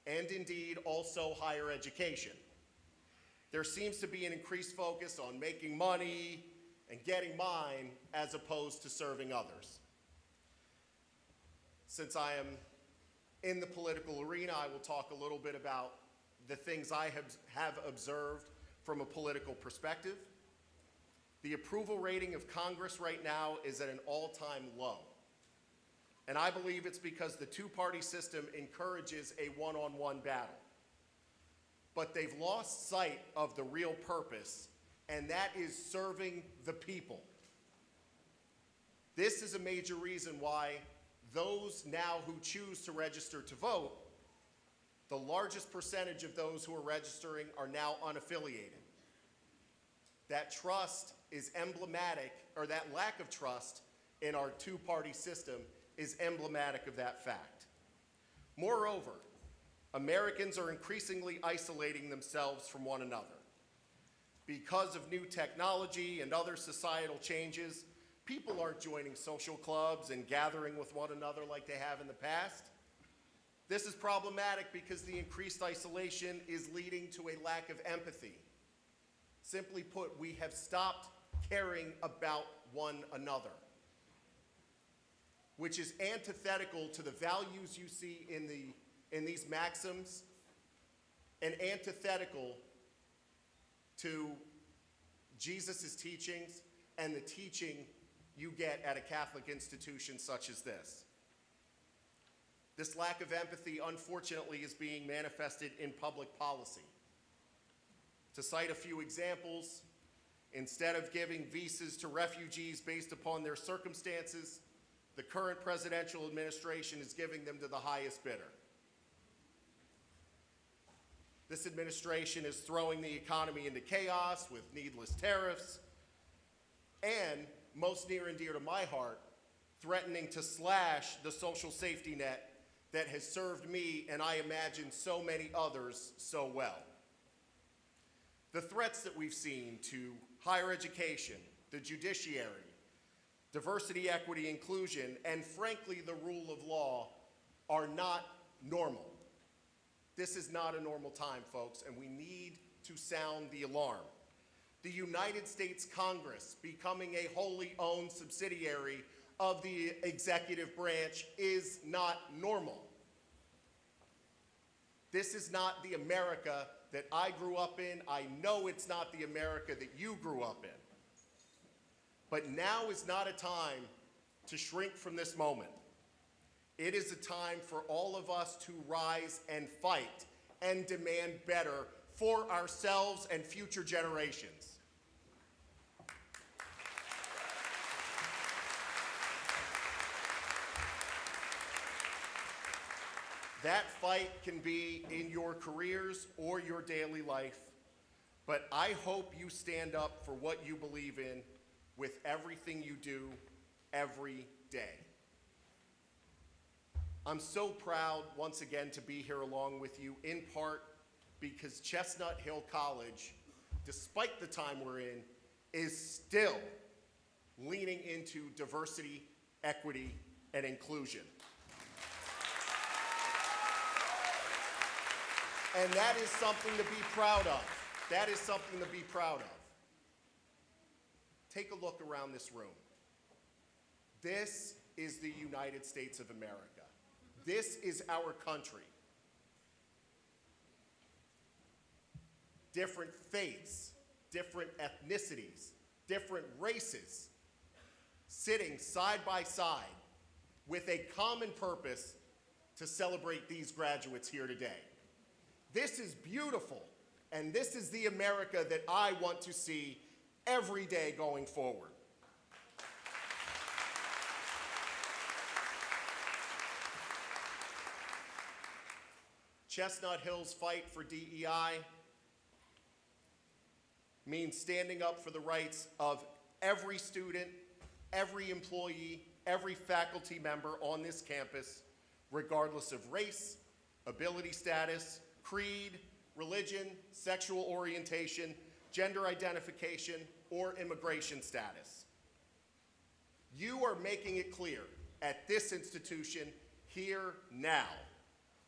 Speaker 3: and indeed also higher education. There seems to be an increased focus on making money and getting mine as opposed to serving others. Since I am in the political arena, I will talk a little bit about the things I have observed from a political perspective. The approval rating of Congress right now is at an all-time low. And I believe it's because the two-party system encourages a one-on-one battle. But they've lost sight of the real purpose, and that is serving the people. This is a major reason why those now who choose to register to vote The largest percentage of those who are registering are now unaffiliated. That trust is emblematic, or that lack of trust in our two-party system is emblematic of that fact. Moreover, Americans are increasingly isolating themselves from one another. Because of new technology and other societal changes, people aren't joining social clubs and gathering with one another like they have in the past. This is problematic because the increased isolation is leading to a lack of empathy. Simply put, we have stopped caring about one another, which is antithetical to the values you see in these maxims and antithetical to Jesus' teachings and the teaching you get at a Catholic institution such as this. This lack of empathy, unfortunately, is being manifested in public policy. To cite a few examples, instead of giving visas to refugees based upon their circumstances, the current presidential administration is giving them to the highest bidder. This administration is throwing the economy into chaos with needless tariffs, and, most near and dear to my heart, threatening to slash the social safety net that has served me, and I imagine so many others, so well. The threats that we've seen to higher education, the judiciary, diversity, equity, inclusion, and frankly, the rule of law are not normal. This is not a normal time, folks, and we need to sound the alarm. The United States Congress becoming a wholly owned subsidiary of the executive branch is not normal. This is not the America that I grew up in. I know it's not the America that you grew up in. But now is not a time to shrink from this moment. It is a time for all of us to rise and fight and demand better for ourselves and future generations. That fight can be in your careers or your daily life, but I hope you stand up for what you believe in with everything you do every day. I'm so proud once again to be here along with you, in part because Chestnut Hill College, despite the time we're in, is still leaning into diversity, equity, and inclusion. And that is something to be proud of. That is something to be proud of. Take a look around this room. This is the United States of America. This is our country. Different faiths, different ethnicities, different races, sitting side by side with a common purpose to celebrate these graduates here today. This is beautiful, and this is the America that I want to see every day going forward. Chestnut Hill's fight for DEI means standing up for the rights of every student, every employee, every faculty member on this campus, regardless of race, ability status, creed, religion, sexual orientation, gender identification, or immigration status. You are making it clear at this institution here now,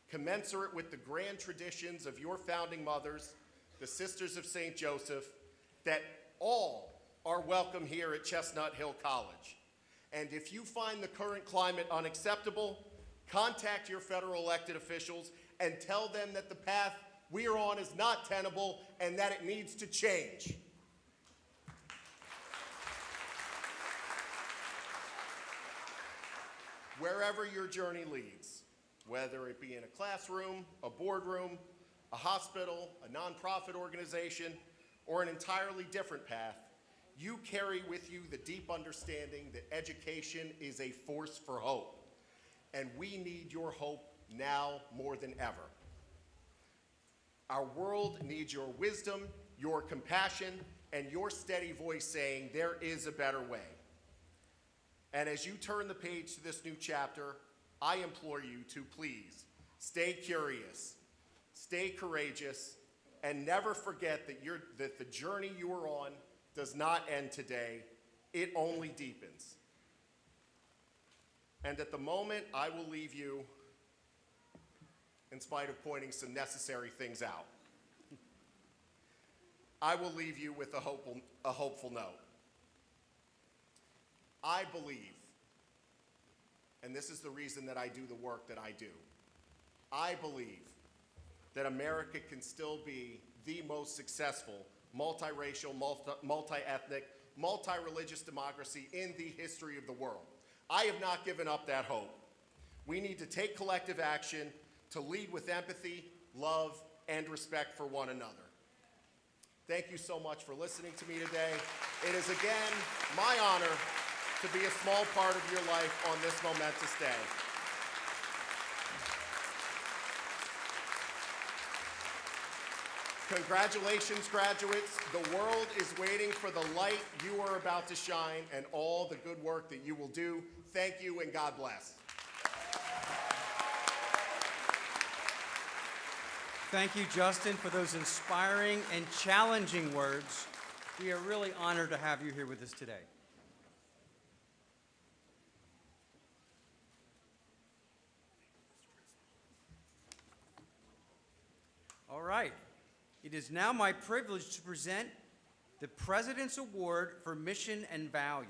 Speaker 3: commensurate with the grand traditions of your founding mothers, the Sisters of St. Joseph, that all are welcome here at Chestnut Hill College. And if you find the current climate unacceptable, contact your federal elected officials and tell them that the path we are on is not tenable and that it needs to change. Wherever your journey leads, whether it be in a classroom, a boardroom, a hospital, a nonprofit organization, or an entirely different path, you carry with you the deep understanding that education is a force for hope. And we need your hope now more than ever. Our world needs your wisdom, your compassion, and your steady voice saying there is a better way. And as you turn the page to this new chapter, I implore you to please stay curious, stay courageous, and never forget that the journey you are on does not end today, it only deepens. And at the moment, I will leave you, in spite of pointing some necessary things out, I will leave you with a hopeful note. I believe, and this is the reason that I do the work that I do, I believe that America can still be the most successful multiracial, multi-ethnic, multi-religious democracy in the history of the world. I have not given up that hope. We need to take collective action to lead with empathy, love, and respect for one another. Thank you so much for listening to me today. It is again my honor to be a small part of your life on this momentous day. Congratulations, graduates. The world is waiting for the light you are about to shine and all the good work that you will do. Thank you and God bless.
Speaker 4: Thank you, Justin, for those inspiring and challenging words. We are really honored to have you here with us today. All right. It is now my privilege to present the President's Award for Mission and Value.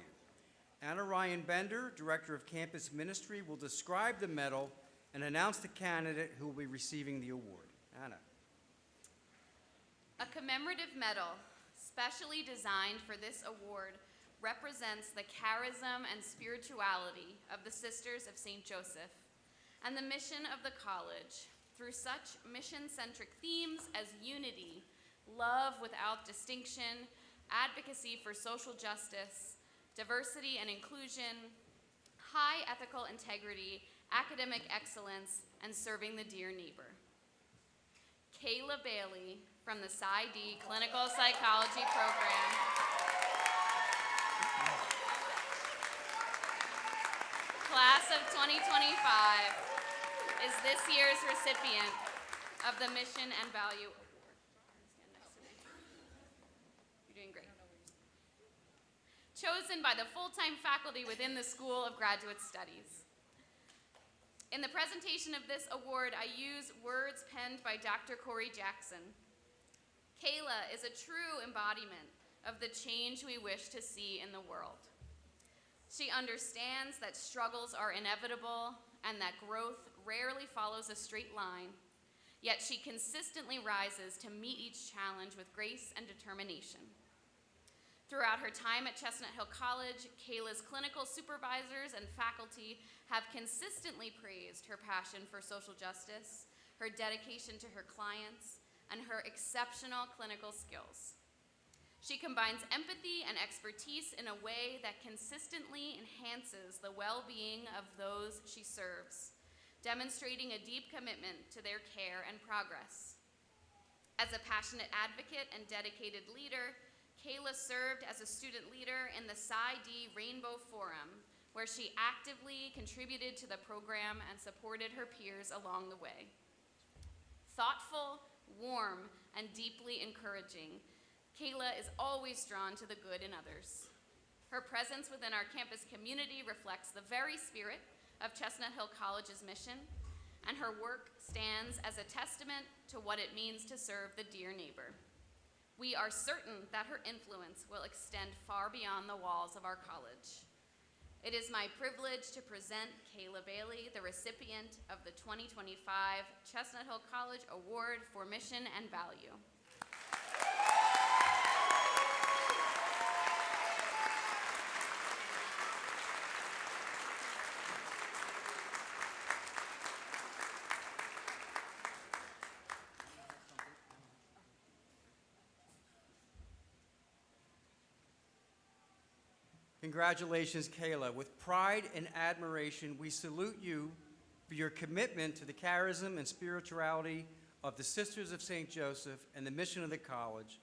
Speaker 4: Anna Ryan Bender, Director of Campus Ministry, will describe the medal and announce the candidate who will be receiving the award. Anna.
Speaker 10: A commemorative medal, specially designed for this award, represents the charism and spirituality of the Sisters of St. Joseph and the mission of the college through such mission-centric themes as unity, love without distinction, advocacy for social justice, diversity and inclusion, high ethical integrity, academic excellence, and serving the dear neighbor. Kayla Bailey from the PsyD Clinical Psychology Program. Class of 2025 is this year's recipient of the Mission and Value Award. Stand next to me. You're doing great. Chosen by the full-time faculty within the School of Graduate Studies. In the presentation of this award, I use words penned by Dr. Corey Jackson. Kayla is a true embodiment of the change we wish to see in the world. She understands that struggles are inevitable and that growth rarely follows a straight line, yet she consistently rises to meet each challenge with grace and determination. Throughout her time at Chestnut Hill College, Kayla's clinical supervisors and faculty have consistently praised her passion for social justice, her dedication to her clients, and her exceptional clinical skills. She combines empathy and expertise in a way that consistently enhances the well-being of those she serves, demonstrating a deep commitment to their care and progress. As a passionate advocate and dedicated leader, Kayla served as a student leader in the PsyD Rainbow Forum, where she actively contributed to the program and supported her peers along the way. Thoughtful, warm, and deeply encouraging, Kayla is always drawn to the good in others. Her presence within our campus community reflects the very spirit of Chestnut Hill College's mission, and her work stands as a testament to what it means to serve the dear neighbor. We are certain that her influence will extend far beyond the walls of our college. It is my privilege to present Kayla Bailey, the recipient of the 2025 Chestnut Hill College Award for Mission and Value.
Speaker 4: Congratulations, Kayla. With pride and admiration, we salute you for your commitment to the charism and spirituality of the Sisters of St. Joseph and the mission of the college,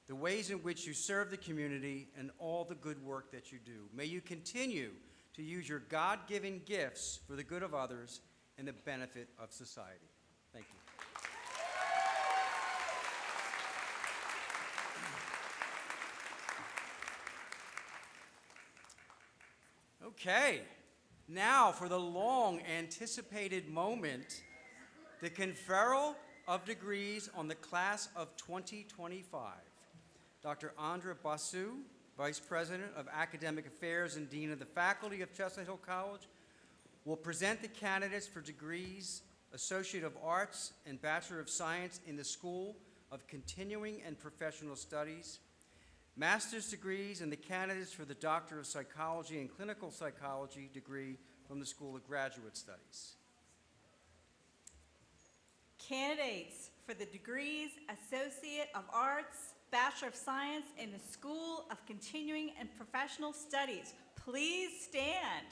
Speaker 4: the ways in which you serve the community, and all the good work that you do. May you continue to use your God-given gifts for the good of others and the benefit of society. Thank you. Okay, now for the long-anticipated moment, the conferral of degrees on the class of 2025. Dr. Andra Basu, Vice President of Academic Affairs and Dean of the Faculty of Chestnut Hill College, will present the candidates for degrees Associate of Arts and Bachelor of Science in the School of Continuing and Professional Studies, master's degrees, and the candidates for the Doctor of Psychology and Clinical Psychology degree from the School of Graduate Studies.
Speaker 11: Candidates for the degrees Associate of Arts, Bachelor of Science in the School of Continuing and Professional Studies, please stand.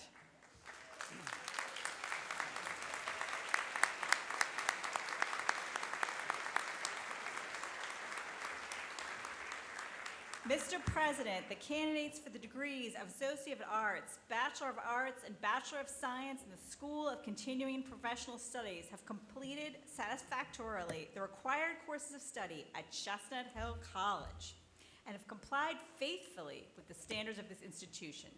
Speaker 11: Mr. President, the candidates for the degrees of Associate of Arts, Bachelor of Arts, and Bachelor of Science in the School of Continuing and Professional Studies have completed satisfactorily the required courses of study at Chestnut Hill College and have complied faithfully with the standards of this institution.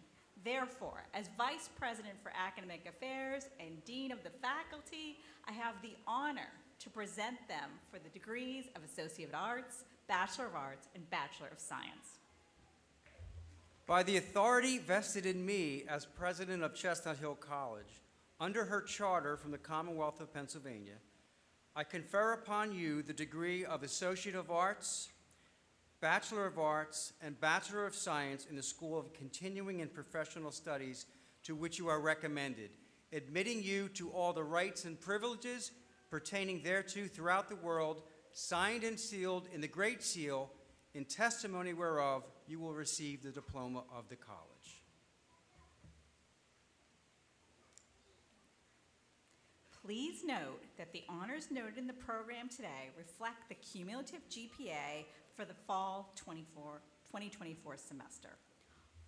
Speaker 11: Therefore, as Vice President for Academic Affairs and Dean of the Faculty, I have the honor to present them for the degrees of Associate of Arts, Bachelor of Arts, and Bachelor of Science.
Speaker 4: By the authority vested in me as President of Chestnut Hill College, under her charter from the Commonwealth of Pennsylvania, I confer upon you the degree of Associate of Arts, Bachelor of Arts, and Bachelor of Science in the School of Continuing and Professional Studies to which you are recommended, admitting you to all the rights and privileges pertaining thereto throughout the world, signed and sealed in the Great Seal, in testimony whereof you will receive the diploma of the college.
Speaker 11: Please note that the honors noted in the program today reflect the cumulative GPA for the fall 2024 semester.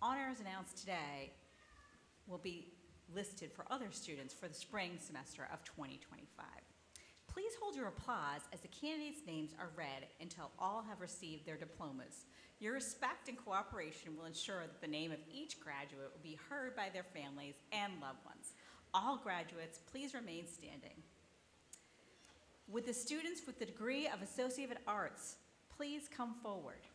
Speaker 11: Honors announced today will be listed for other students for the spring semester of 2025. Please hold your applause as the candidates' names are read until all have received their diplomas. Your respect and cooperation will ensure that the name of each graduate will be heard by their families and loved ones. All graduates, please remain standing. Would the students with the degree of Associate of Arts please come forward?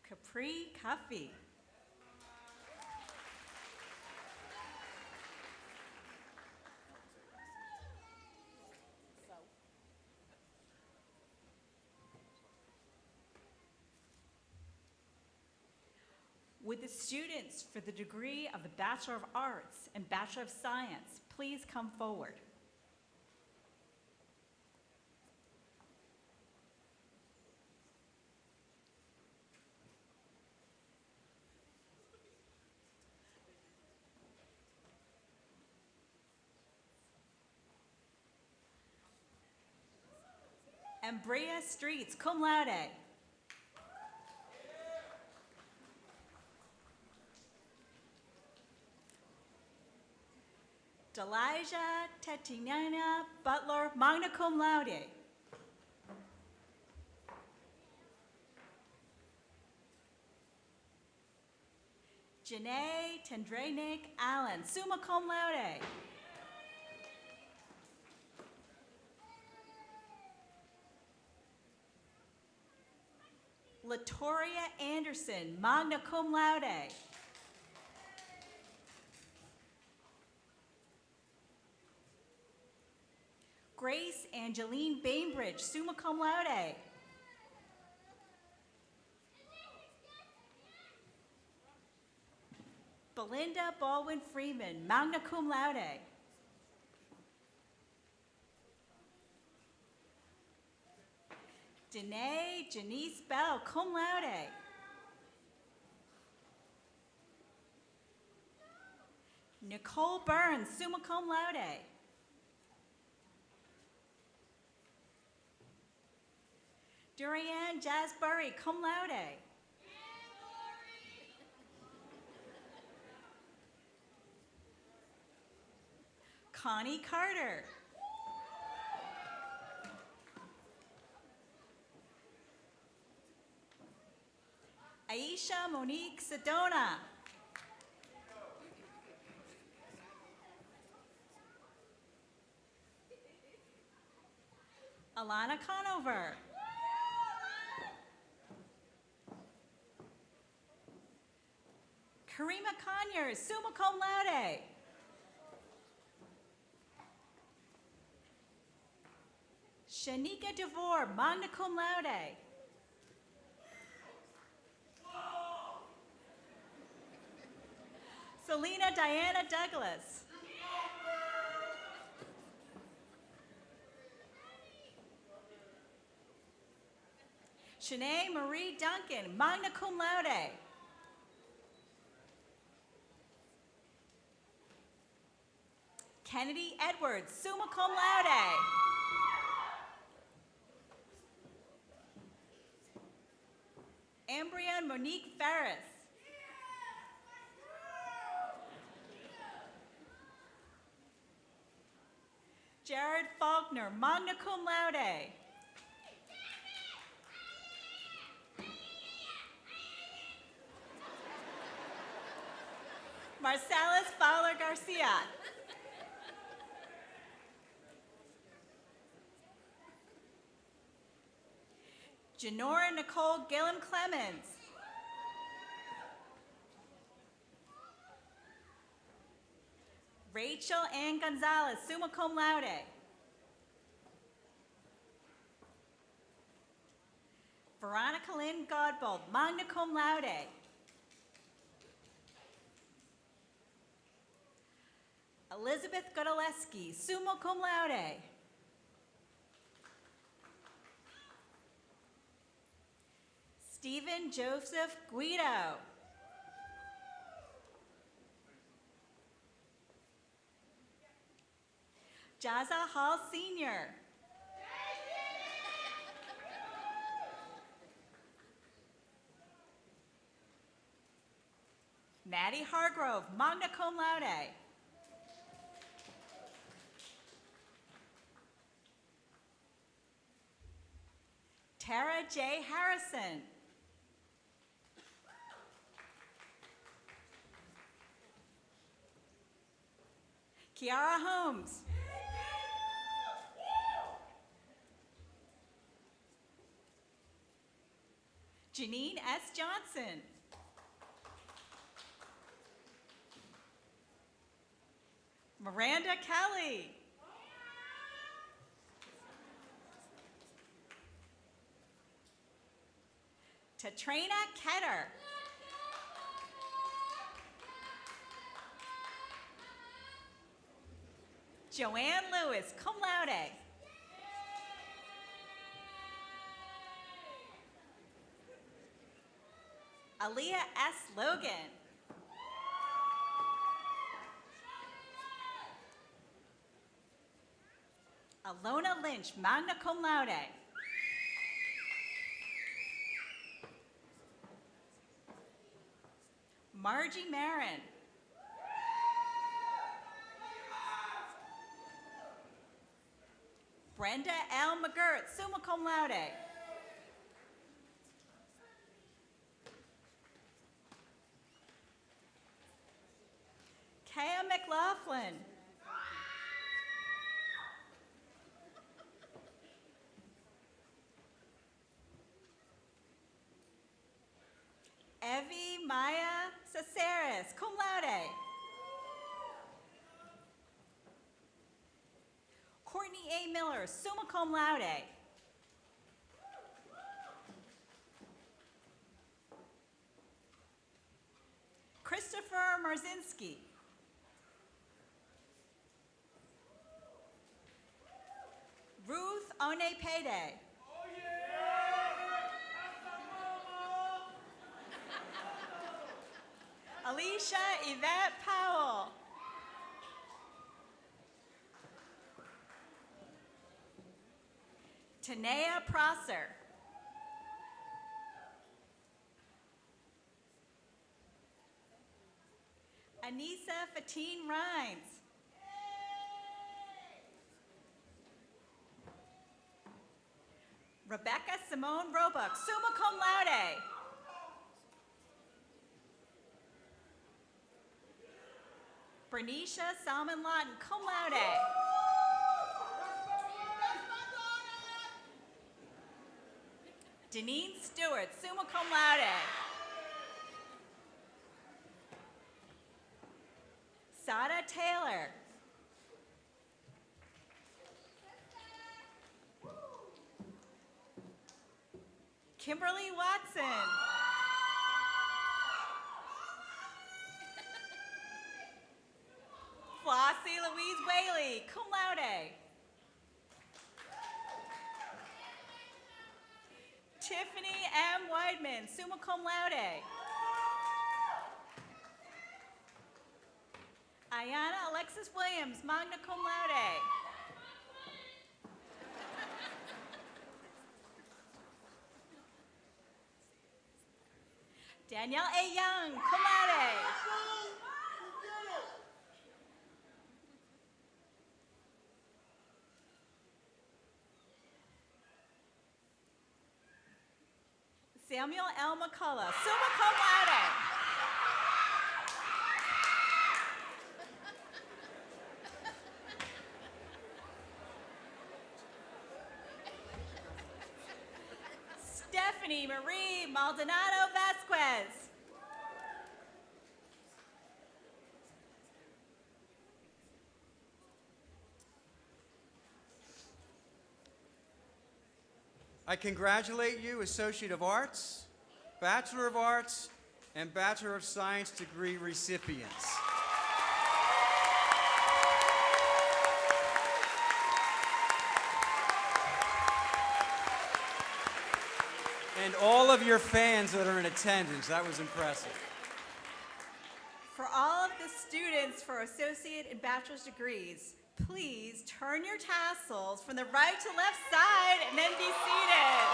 Speaker 11: Capri Cuffy. Would the students for the degree of the Bachelor of Arts and Bachelor of Science please come forward? And Brea Streets, cum laude. Delijah Tetiana Butler, magna cum laude. Janae Tendrenik Allen, summa cum laude. Latoria Anderson, magna cum laude. Grace Angeline Bainbridge, summa cum laude. Belinda Baldwin Freeman, magna cum laude. Danae Janice Bell, cum laude. Nicole Burns, summa cum laude. Durianne Jasbury, cum laude. Connie Carter. Aisha Monique Sedona. Alana Conover. Karima Conyers, summa cum laude. Shanika DeVore, magna cum laude. Selena Diana Douglas. Shanae Marie Duncan, magna cum laude. Kennedy Edwards, summa cum laude. Ambrian Monique Ferris. Jared Faulkner, magna cum laude. Marcellus Fowler Garcia. Janora Nicole Gillum Clemens. Rachel Ann Gonzalez, summa cum laude. Veronica Lynn Godbold, magna cum laude. Elizabeth Godolewski, summa cum laude. Stephen Joseph Guido. Jaza Hall Sr. Maddie Hargrove, magna cum laude. Tara J. Harrison. Kiara Holmes. Janine S. Johnson. Miranda Kelly. Tatrina Ketter. Joanne Lewis, cum laude. Aaliyah S. Logan. Alona Lynch, magna cum laude. Margie Marin. Brenda L. McGirt, summa cum laude. Kaya McLaughlin. Evie Maya Caceres, cum laude. Courtney A. Miller, summa cum laude. Christopher Marzinski. Ruth Onepede. Alicia Yvette Powell. Tanea Prosser. Anissa Fatine Rhines. Rebecca Simone Roebuck, summa cum laude. Bernicia Salmon Lawton, cum laude. Deneen Stewart, summa cum laude. Sada Taylor. Kimberly Watson. Flossie Louise Whaley, cum laude. Tiffany M. Weidman, summa cum laude. Ayana Alexis Williams, magna cum laude. Danielle A. Young, cum laude. Samuel L. McCullough, summa cum laude. Stephanie Marie Maldonado Vasquez.
Speaker 4: I congratulate you, Associate of Arts, Bachelor of Arts, and Bachelor of Science degree recipients. And all of your fans that are in attendance, that was impressive.
Speaker 11: For all of the students for associate and bachelor's degrees, please turn your tassels from the right to left side and then be seated.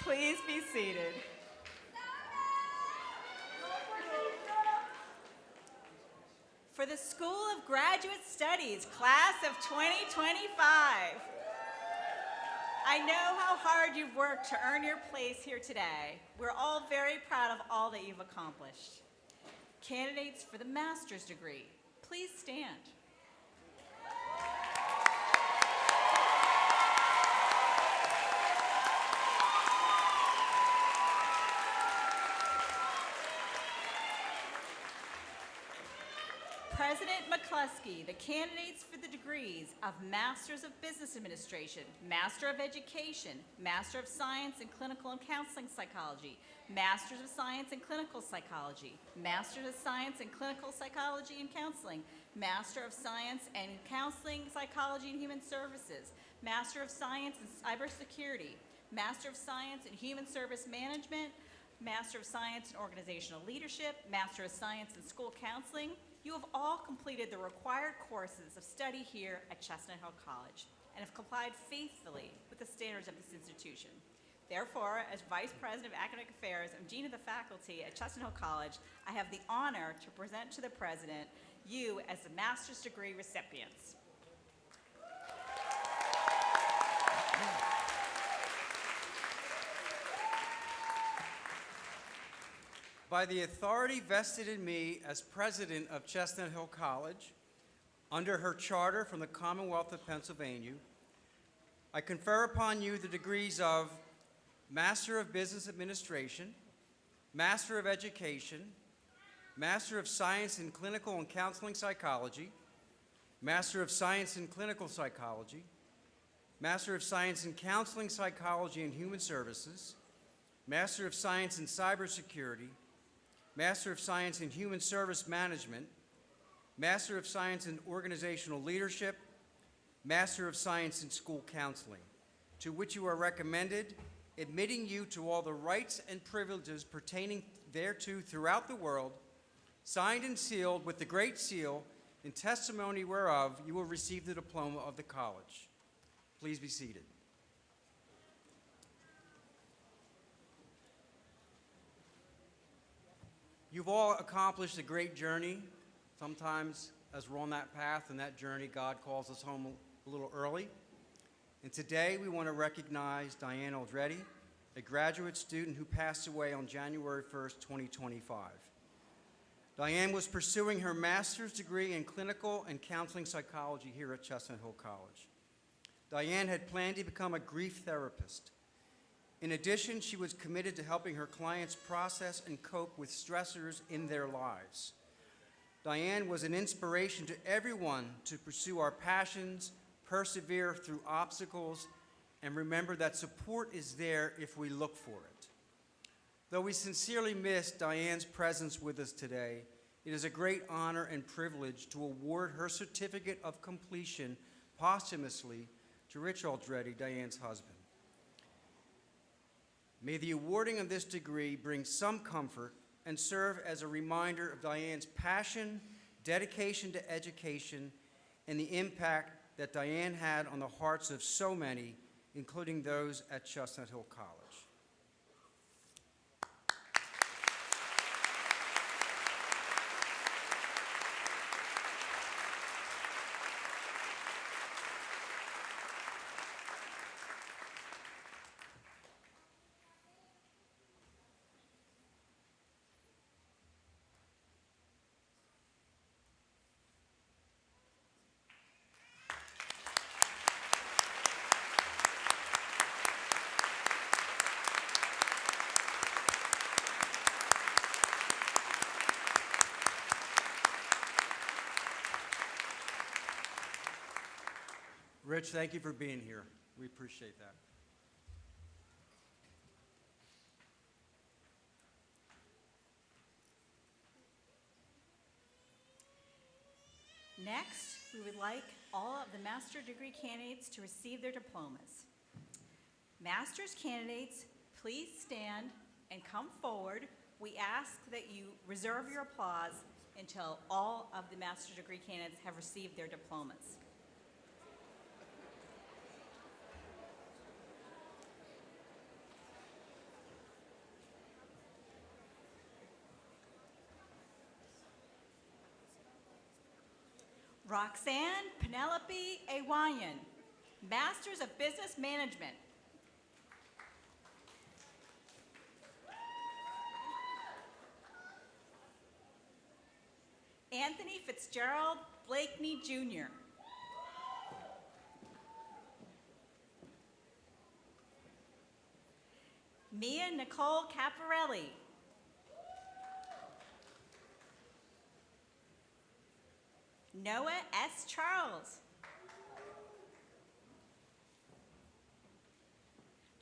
Speaker 11: Please be seated. For the School of Graduate Studies, class of 2025. I know how hard you've worked to earn your place here today. We're all very proud of all that you've accomplished. Candidates for the master's degree, please stand. President McCluskey, the candidates for the degrees of Masters of Business Administration, Master of Education, Master of Science in Clinical and Counseling Psychology, Masters of Science in Clinical Psychology, Masters of Science in Clinical Psychology and Counseling, Master of Science in Counseling, Psychology and Human Services, Master of Science in Cybersecurity, Master of Science in Human Service Management, Master of Science in Organizational Leadership, Master of Science in School Counseling. You have all completed the required courses of study here at Chestnut Hill College and have complied faithfully with the standards of this institution. Therefore, as Vice President of Academic Affairs and Dean of the Faculty at Chestnut Hill College, I have the honor to present to the President you as the master's degree recipients.
Speaker 4: By the authority vested in me as president of Chestnut Hill College, under her charter from the Commonwealth of Pennsylvania, I confer upon you the degrees of Master of Business Administration, Master of Education, Master of Science in Clinical and Counseling Psychology, Master of Science in Clinical Psychology, Master of Science in Counseling Psychology and Human Services, Master of Science in Cybersecurity, Master of Science in Human Service Management, Master of Science in Organizational Leadership, Master of Science in School Counseling, to which you are recommended, admitting you to all the rights and privileges pertaining thereto throughout the world, signed and sealed with the Great Seal, in testimony whereof you will receive the diploma of the college. Please be seated. You've all accomplished a great journey. Sometimes, as we're on that path and that journey, God calls us home a little early. And today, we want to recognize Diane Aldretti, a graduate student who passed away on January 1st, 2025. Diane was pursuing her master's degree in clinical and counseling psychology here at Chestnut Hill College. Diane had planned to become a grief therapist. In addition, she was committed to helping her clients process and cope with stressors in their lives. Diane was an inspiration to everyone to pursue our passions, persevere through obstacles, and remember that support is there if we look for it. Though we sincerely miss Diane's presence with us today, it is a great honor and privilege to award her certificate of completion posthumously to Rich Aldretti, Diane's husband. May the awarding of this degree bring some comfort and serve as a reminder of Diane's passion, dedication to education, and the impact that Diane had on the hearts of so many, including those at Chestnut Hill College. Rich, thank you for being here. We appreciate that.
Speaker 11: Next, we would like all of the master degree candidates to receive their diplomas. Master's candidates, please stand and come forward. We ask that you reserve your applause until all of the master degree candidates have received their diplomas. Roxanne Penelope Awanyan, Masters of Business Management. Anthony Fitzgerald Blakeney, Jr. Mia Nicole Caparelli. Noah S. Charles.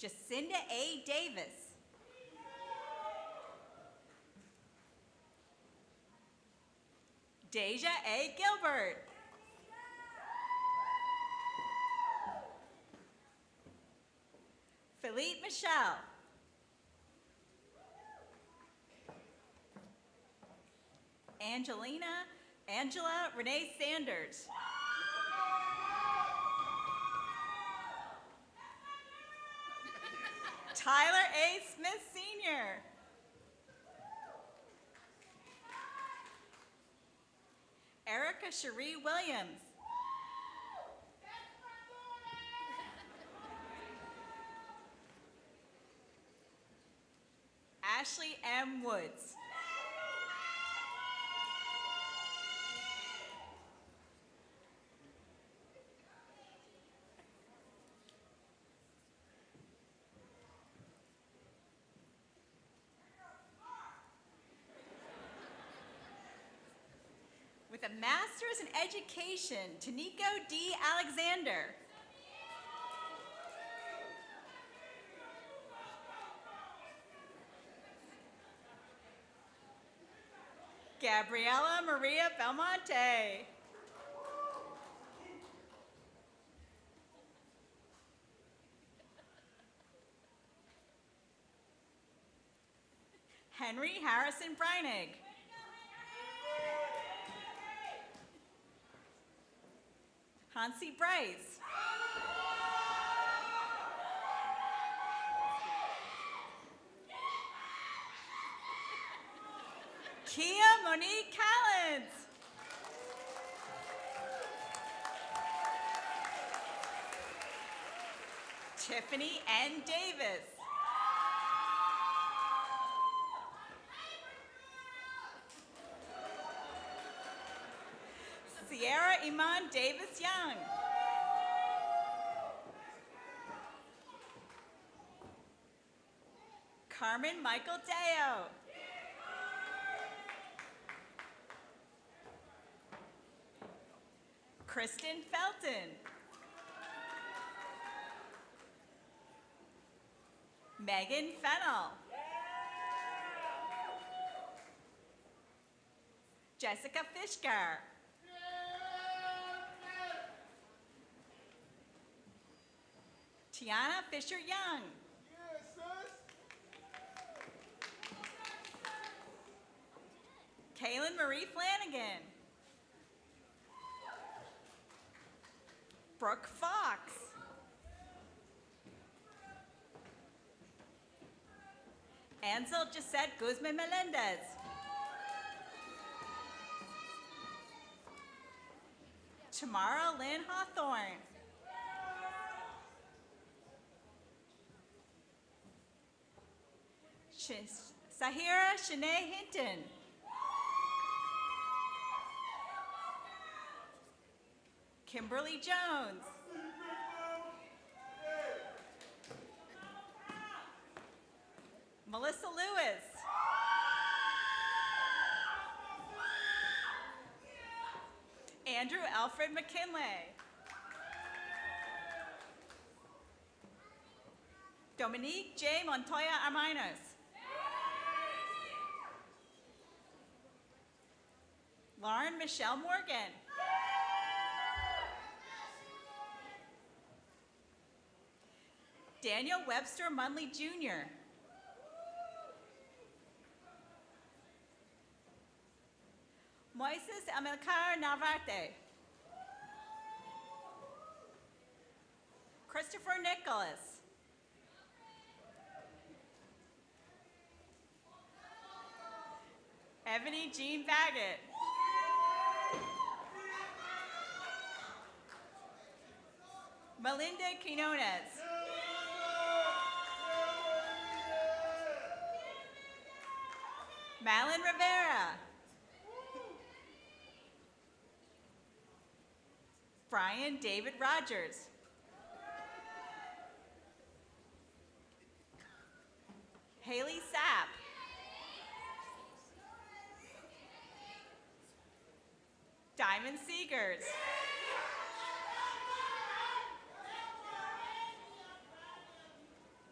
Speaker 11: Jacinda A. Davis. Deja A. Gilbert. Philippe Michelle. Angela Renee Sanders. Tyler A. Smith Sr. Erica Cherie Williams. Ashley M. Woods. With a master's in education, Taniko D. Alexander. Gabriela Maria Belmonte. Henry Harrison Breinig. Hansi Bryce. Kia Monique Collins. Tiffany N. Davis. Sierra Iman Davis Young. Carmen Michael Deo. Kristen Felton. Megan Fennell. Jessica Fishker. Tiana Fisher Young. Kaylin Marie Flanagan. Brooke Fox. Ansel Gisette Guzman Melendez. Tamara Lynn Hawthorne. Sahira Shanae Hinton. Kimberly Jones. Melissa Lewis. Andrew Alfred McKinley. Dominique J. Montoya Arminos. Lauren Michelle Morgan. Daniel Webster Munley Jr. Moises Amilcar Navarrete. Christopher Nicholas. Ebony Jean Baggett. Melinda Quinones. Malin Rivera. Brian David Rogers. Haley Sapp. Diamond Seegers.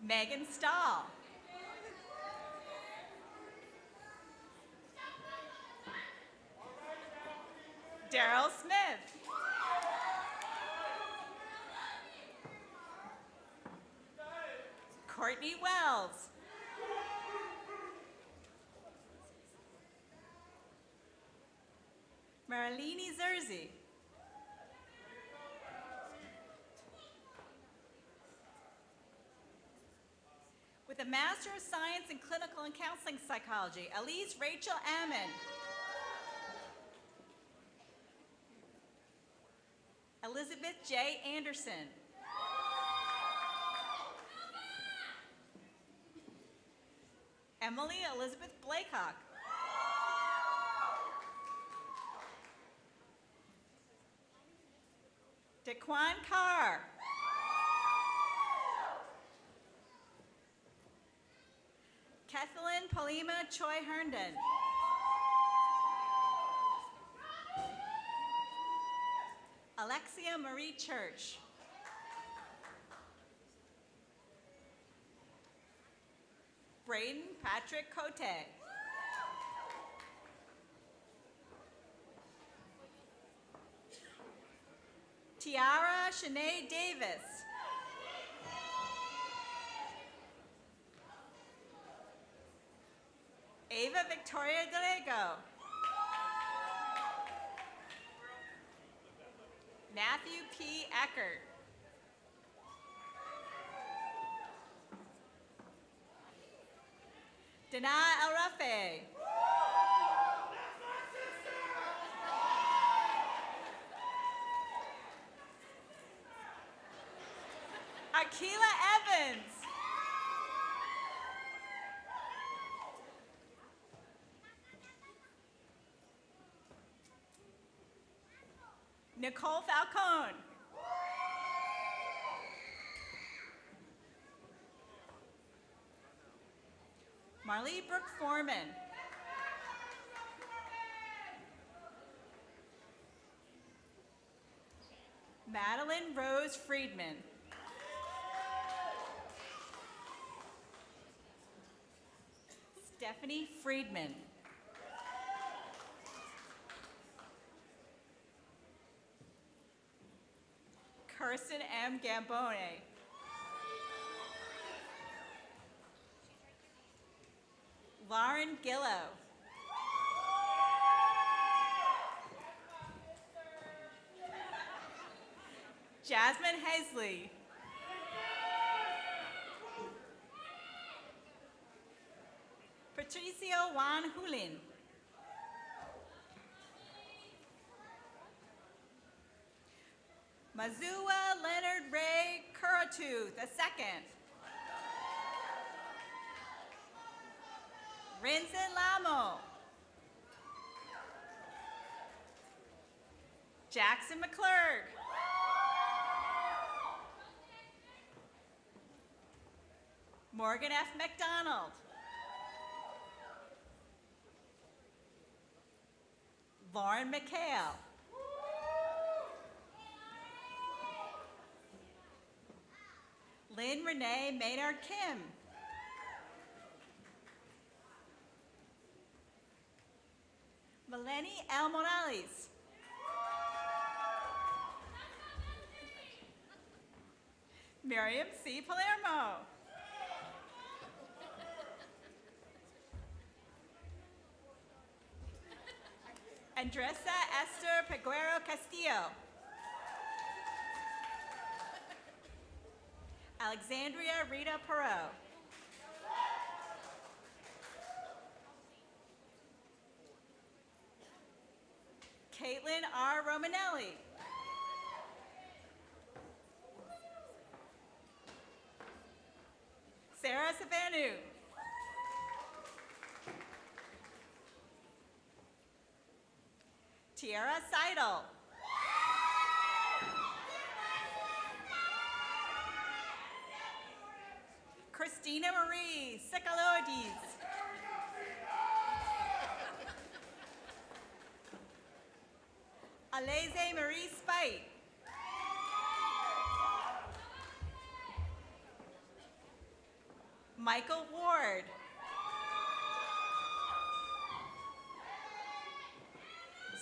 Speaker 11: Megan Stahl. Daryl Smith. Courtney Wells. Marilini Zerzi. With a Master of Science in Clinical and Counseling Psychology, Elise Rachel Ammon. Elizabeth J. Anderson. Emily Elizabeth Blakehock. Daquan Carr. Kathleen Polima Choi Herndon. Alexia Marie Church. Braden Patrick Cote. Kiara Shanae Davis. Ava Victoria Gallego. Matthew P. Eckert. Dana El Rafe. Akila Evans. Nicole Falcone. Marlee Brooke Foreman. Madeline Rose Friedman. Stephanie Friedman. Kirsten M. Gambone. Lauren Gillow. Jasmine Hazley. Patricio Juan Hulin. Mazua Leonard Ray Kuratooth II. Rinzen Lamo. Jackson McClurg. Morgan F. McDonald. Lauren McHale. Lynn Renee Maynard Kim. Melanie L. Morales. Miriam C. Palermo. Andressa Esther Peguero Castillo. Alexandria Rita Perot. Caitlin R. Romanelli. Sarah Savanu. Tiara Seidel. Christina Marie Sicalodis. Aleze Marie Spite. Michael Ward.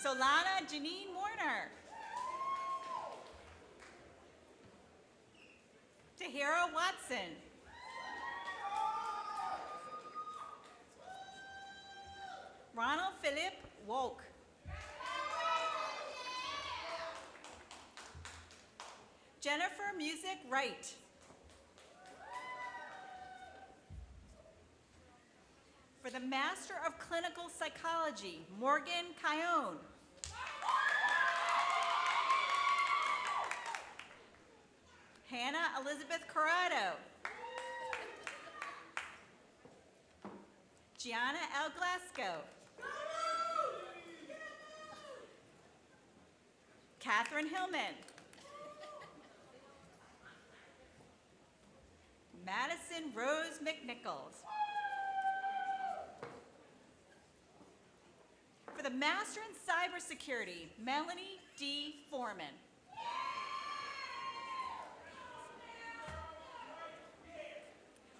Speaker 11: Solana Janine Warner. Tahira Watson. Ronald Philip Woke. Jennifer Music Wright. For the Master of Clinical Psychology, Morgan Cayone. Hannah Elizabeth Corrado. Gianna L. Glasgow. Catherine Hillman. Madison Rose McNichols. For the Master in Cybersecurity, Melanie D. Foreman.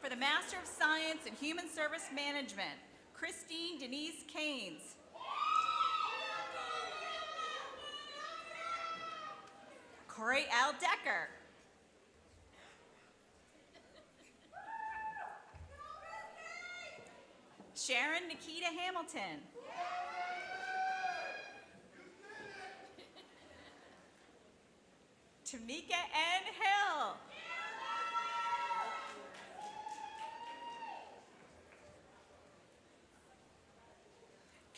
Speaker 11: For the Master of Science in Human Service Management, Christine Denise Keynes. Corey L. Decker. Sharon Nikita Hamilton. Tamika N. Hill.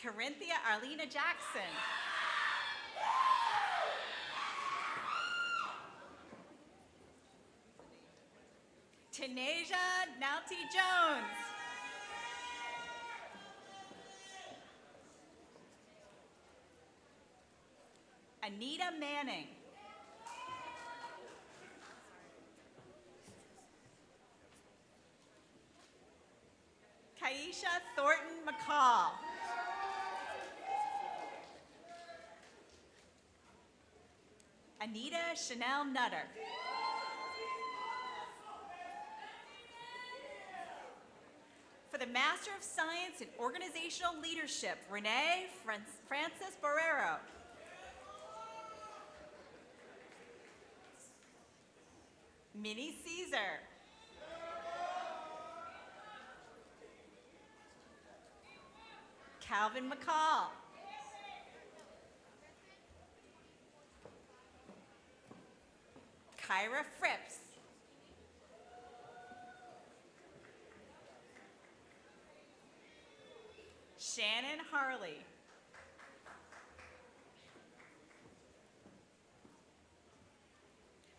Speaker 11: Corinthia Arlena Jackson. Tanasia Naughty Jones. Anita Manning. Kaisha Thornton McCall. Anita Chanel Nutter. For the Master of Science in Organizational Leadership, Renee Francis Barrero. Minnie Caesar. Calvin McCall. Kyra Fripps. Shannon Harley.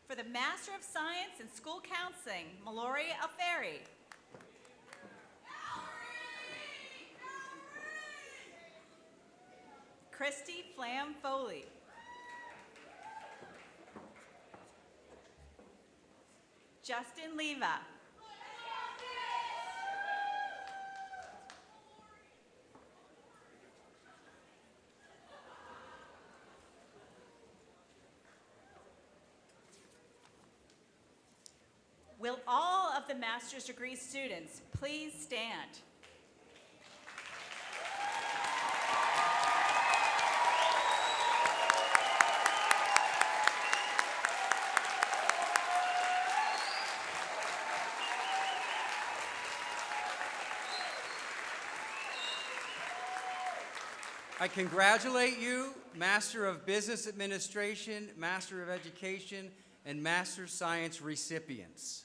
Speaker 11: For the Master of Science in School Counseling, Mallory Alfieri. Christy Flam Foley. Justin Leva. Will all of the master's degree students please stand?
Speaker 4: I congratulate you, Master of Business Administration, Master of Education, and Master of Science recipients.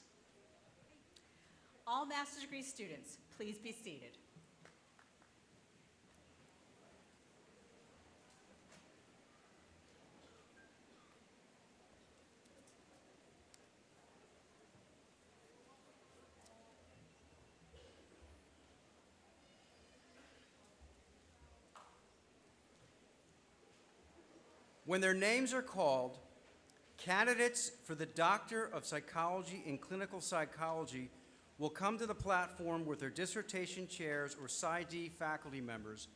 Speaker 11: All master's degree students, please be seated.
Speaker 4: When their names are called, candidates for the Doctor of Psychology in Clinical Psychology will come to the platform with their dissertation chairs or PsyD faculty members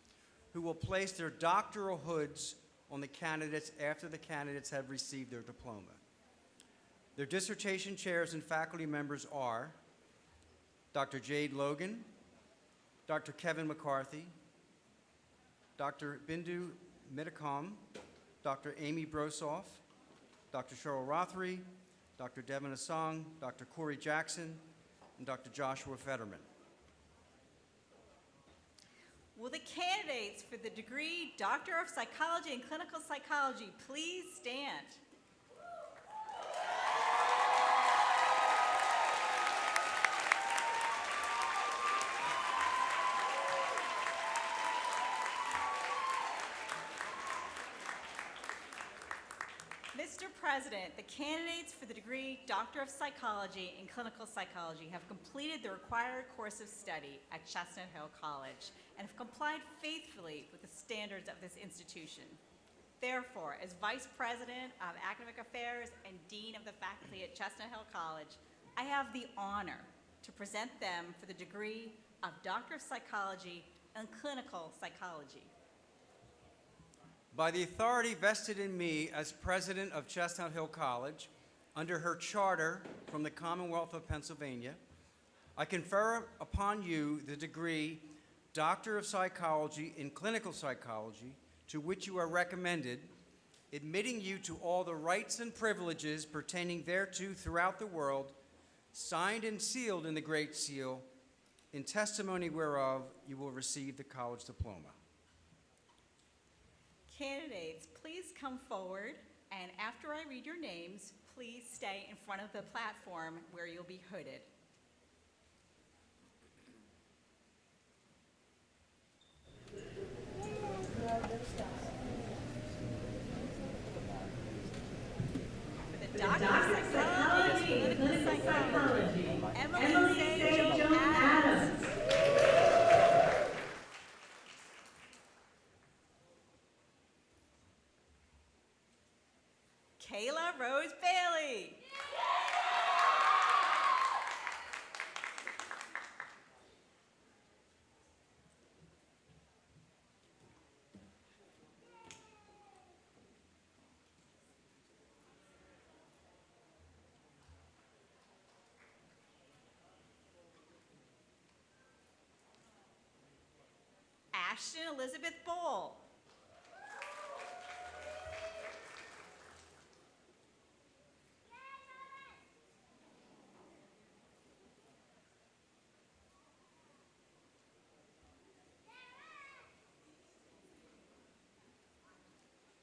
Speaker 4: who will place their doctoral hoods on the candidates after the candidates have received their diploma. Their dissertation chairs and faculty members are Dr. Jade Logan, Dr. Kevin McCarthy, Dr. Bindu Midakam, Dr. Amy Brosoff, Dr. Cheryl Rothery, Dr. Devin Asong, Dr. Corey Jackson, and Dr. Joshua Fetterman.
Speaker 11: Will the candidates for the degree Doctor of Psychology and Clinical Psychology please stand? Mr. President, the candidates for the degree Doctor of Psychology and Clinical Psychology have completed the required course of study at Chestnut Hill College and have complied faithfully with the standards of this institution. Therefore, as Vice President of Academic Affairs and Dean of the Faculty at Chestnut Hill College, I have the honor to present them for the degree of Doctor of Psychology and Clinical Psychology.
Speaker 4: By the authority vested in me as president of Chestnut Hill College, under her charter from the Commonwealth of Pennsylvania, I confer upon you the degree Doctor of Psychology in Clinical Psychology, to which you are recommended, admitting you to all the rights and privileges pertaining thereto throughout the world, signed and sealed in the Great Seal, in testimony whereof you will receive the college diploma.
Speaker 11: Candidates, please come forward, and after I read your names, please stay in front of the platform where you'll be hooded. For the Doctor of Psychology, Clinical Psychology, Emily St. Joe Adams. Kayla Rose Bailey. Ashton Elizabeth Bull.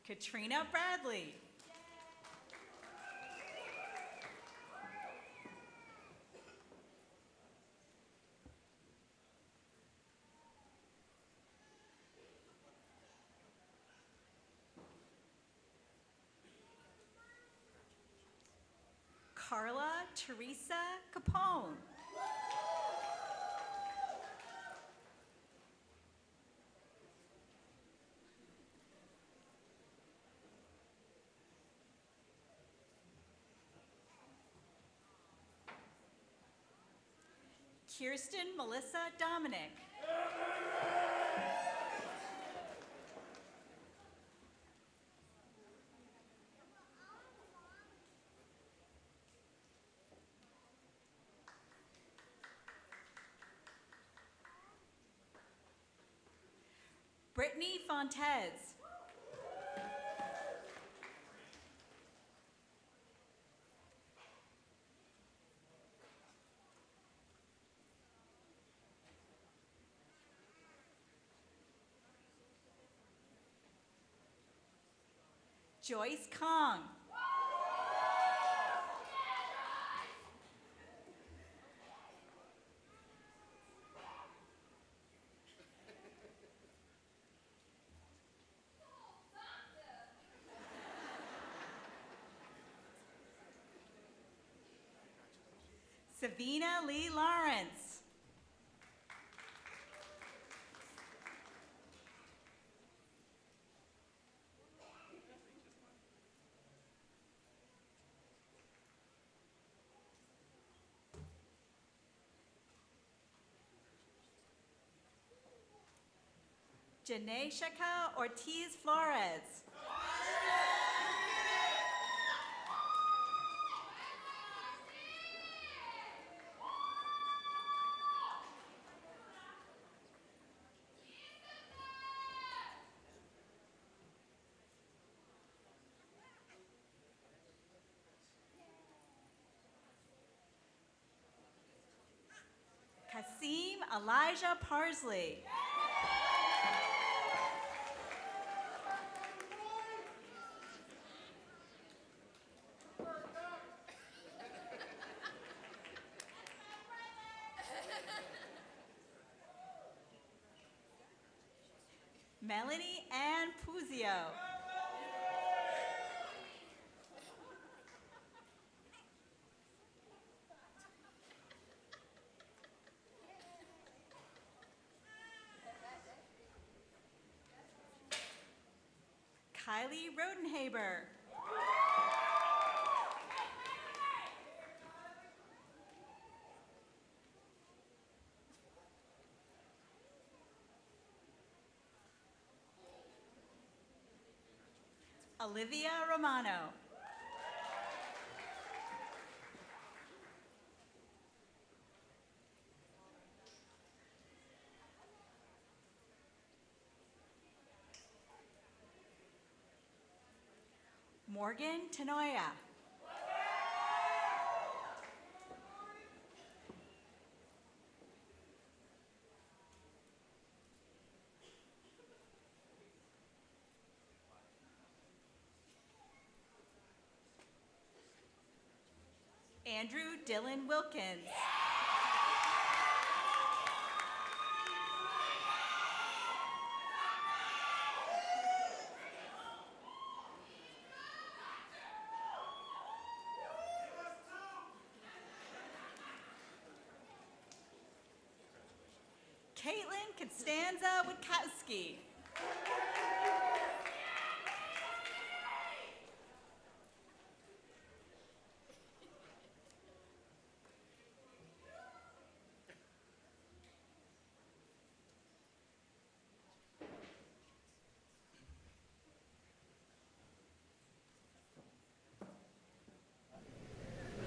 Speaker 11: Katrina Bradley. Carla Teresa Capone. Kirsten Melissa Dominic. Brittany Fontez. Joyce Kong. Savina Lee Lawrence. Janae Shaka Ortiz Flores. Kasim Elijah Parsley. Melanie Ann Puzio. Kylie Rodenhaber. Olivia Romano. Morgan Tanoya. Andrew Dylan Wilkins. Caitlin Constanza Witkowski.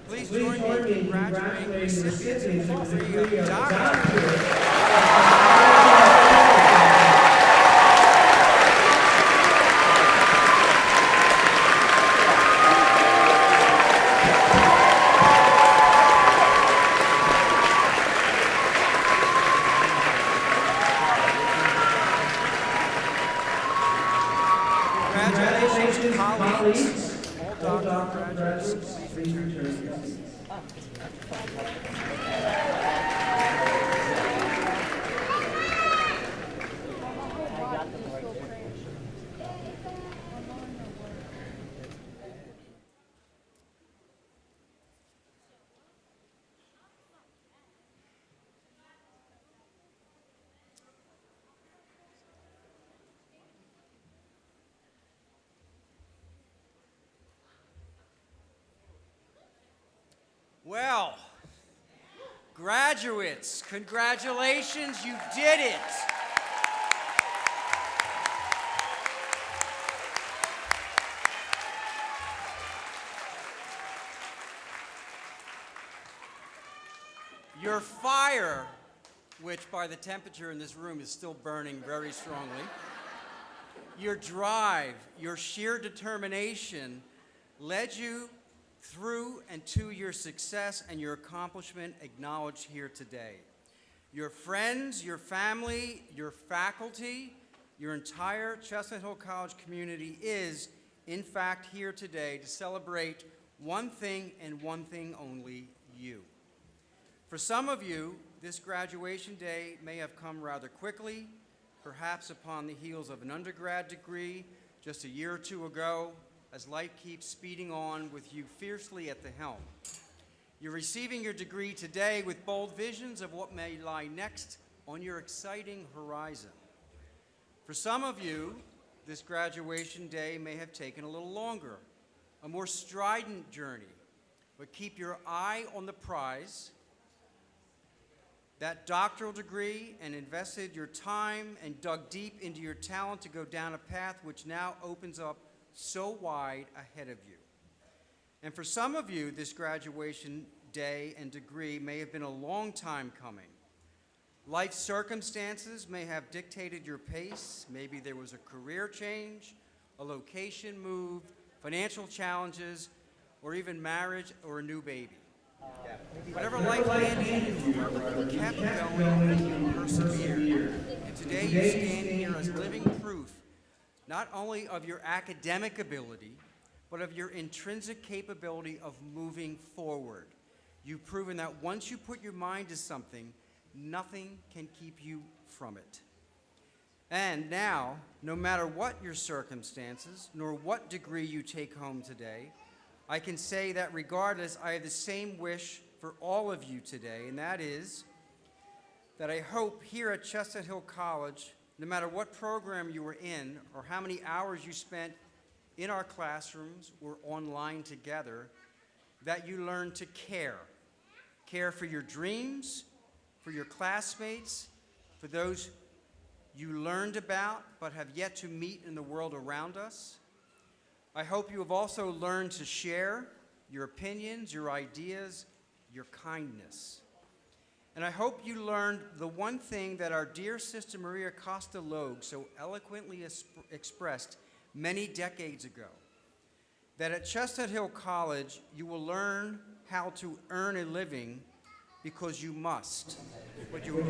Speaker 4: Please join me in congratulating recipients of the degree of doctor. Congratulations, colleagues. All doctoral graduates, please return to your seats. Well, graduates, congratulations, you did it. Your fire, which by the temperature in this room is still burning very strongly, your drive, your sheer determination led you through and to your success and your accomplishment acknowledged here today. Your friends, your family, your faculty, your entire Chestnut Hill College community is, in fact, here today to celebrate one thing and one thing only, you. For some of you, this graduation day may have come rather quickly, perhaps upon the heels of an undergrad degree just a year or two ago, as life keeps speeding on with you fiercely at the helm. You're receiving your degree today with bold visions of what may lie next on your exciting horizon. For some of you, this graduation day may have taken a little longer, a more strident journey, but keep your eye on the prize, that doctoral degree, and invested your time and dug deep into your talent to go down a path which now opens up so wide ahead of you. And for some of you, this graduation day and degree may have been a long time coming. Life circumstances may have dictated your pace. Maybe there was a career change, a location move, financial challenges, or even marriage or a new baby. Whatever life handed you, you kept going and you persevered. And today you stand here as living proof not only of your academic ability, but of your intrinsic capability of moving forward. You've proven that once you put your mind to something, nothing can keep you from it. And now, no matter what your circumstances, nor what degree you take home today, I can say that regardless, I have the same wish for all of you today, and that is that I hope here at Chestnut Hill College, no matter what program you were in or how many hours you spent in our classrooms or online together, that you learn to care. Care for your dreams, for your classmates, for those you learned about but have yet to meet in the world around us. I hope you have also learned to share your opinions, your ideas, your kindness. And I hope you learned the one thing that our dear Sister Maria Costa Logue so eloquently expressed many decades ago, that at Chestnut Hill College, you will learn how to earn a living because you must, but you are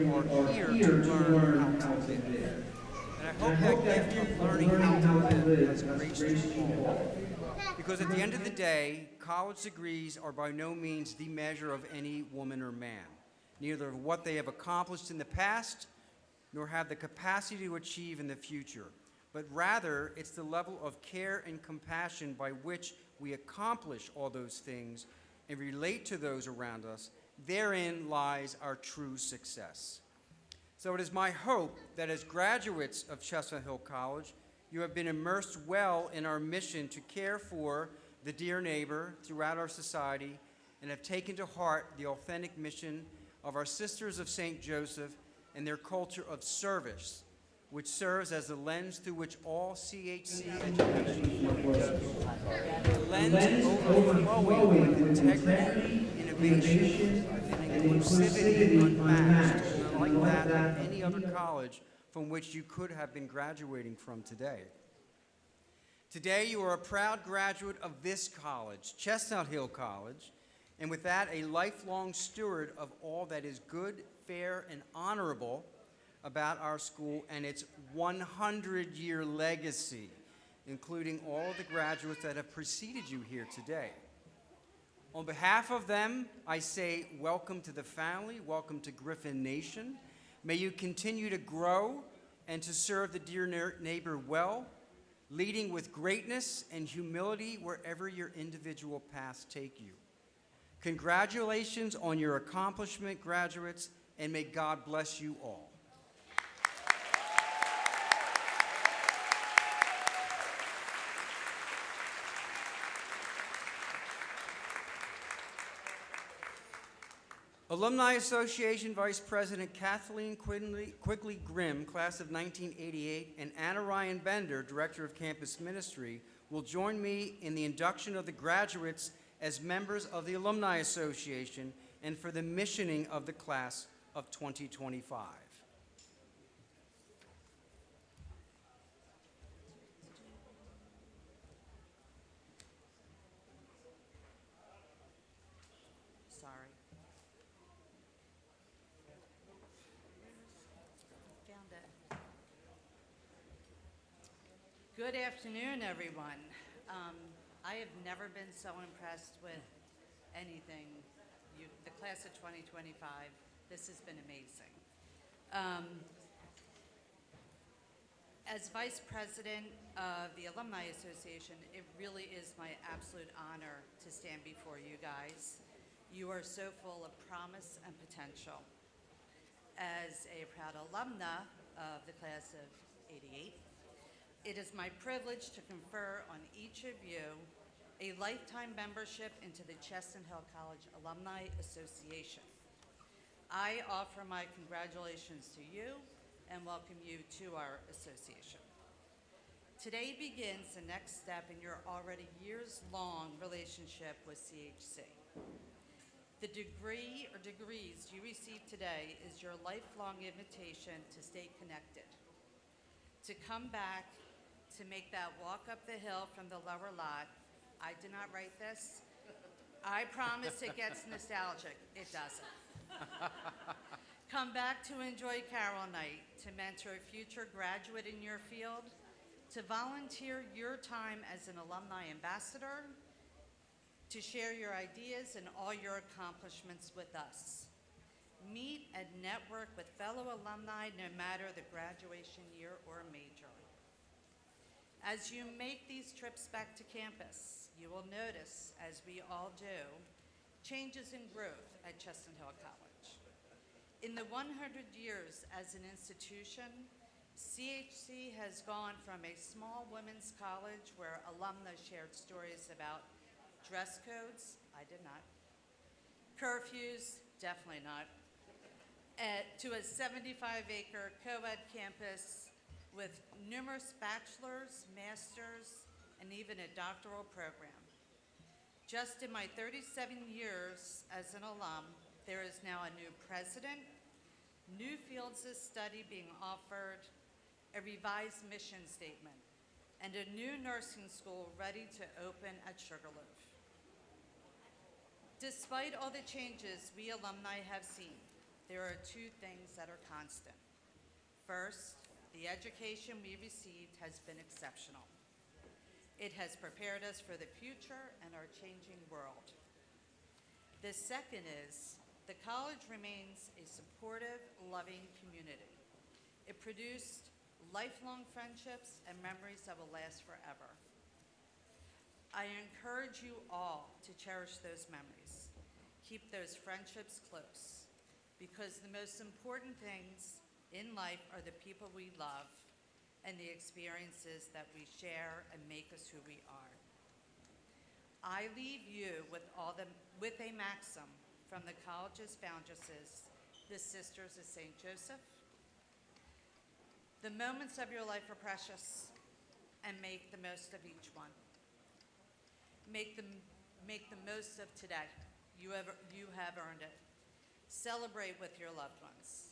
Speaker 4: here to learn how to live. And I hope that gift of learning how to live has graced you all. Because at the end of the day, college degrees are by no means the measure of any woman or man, neither of what they have accomplished in the past, nor have the capacity to achieve in the future. But rather, it's the level of care and compassion by which we accomplish all those things and relate to those around us. Therein lies our true success. So it is my hope that as graduates of Chestnut Hill College, you have been immersed well in our mission to care for the dear neighbor throughout our society and have taken to heart the authentic mission of our Sisters of St. Joseph and their culture of service, which serves as the lens through which all CHC education flows. The lens overflowing with integrity, innovation, and inclusivity unmatched, and unlike that of any other college from which you could have been graduating from today. Today, you are a proud graduate of this college, Chestnut Hill College, and with that, a lifelong steward of all that is good, fair, and honorable about our school and its 100-year legacy, including all of the graduates that have preceded you here today. On behalf of them, I say welcome to the family, welcome to Griffin Nation. May you continue to grow and to serve the dear neighbor well, leading with greatness and humility wherever your individual paths take you. Congratulations on your accomplishment, graduates, and may God bless you all. Alumni Association Vice President Kathleen Quigley Grimm, class of 1988, and Anna Ryan Bender, Director of Campus Ministry, will join me in the induction of the graduates as members of the Alumni Association and for the missioning of the class of 2025.
Speaker 11: Sorry. Found it. Good afternoon, everyone. I have never been so impressed with anything. The class of 2025, this has been amazing. As Vice President of the Alumni Association, it really is my absolute honor to stand before you guys. You are so full of promise and potential. As a proud alumna of the class of '88, it is my privilege to confer on each of you a lifetime membership into the Chestnut Hill College Alumni Association. I offer my congratulations to you and welcome you to our association. Today begins the next step in your already years-long relationship with CHC. The degree or degrees you receive today is your lifelong invitation to stay connected, to come back, to make that walk up the hill from the lower lot. I did not write this. I promise it gets nostalgic. It doesn't. Come back to enjoy Carol Night, to mentor a future graduate in your field, to volunteer your time as an alumni ambassador, to share your ideas and all your accomplishments with us. Meet and network with fellow alumni no matter the graduation year or major. As you make these trips back to campus, you will notice, as we all do, changes in growth at Chestnut Hill College. In the 100 years as an institution, CHC has gone from a small women's college where alumni shared stories about dress codes, I did not, curfews, definitely not, to a 75-acre co-ed campus with numerous bachelor's, master's, and even a doctoral program. Just in my 37 years as an alum, there is now a new president, new fields of study being offered, a revised mission statement,
Speaker 12: and a new nursing school ready to open at Sugarloaf. Despite all the changes we alumni have seen, there are two things that are constant. First, the education we received has been exceptional. It has prepared us for the future and our changing world. The second is, the college remains a supportive, loving community. It produced lifelong friendships and memories that will last forever. I encourage you all to cherish those memories. Keep those friendships close, because the most important things in life are the people we love and the experiences that we share and make us who we are. I leave you with a maxim from the college's foundresses, the Sisters of St. Joseph. The moments of your life are precious, and make the most of each one. Make the most of today. You have earned it. Celebrate with your loved ones.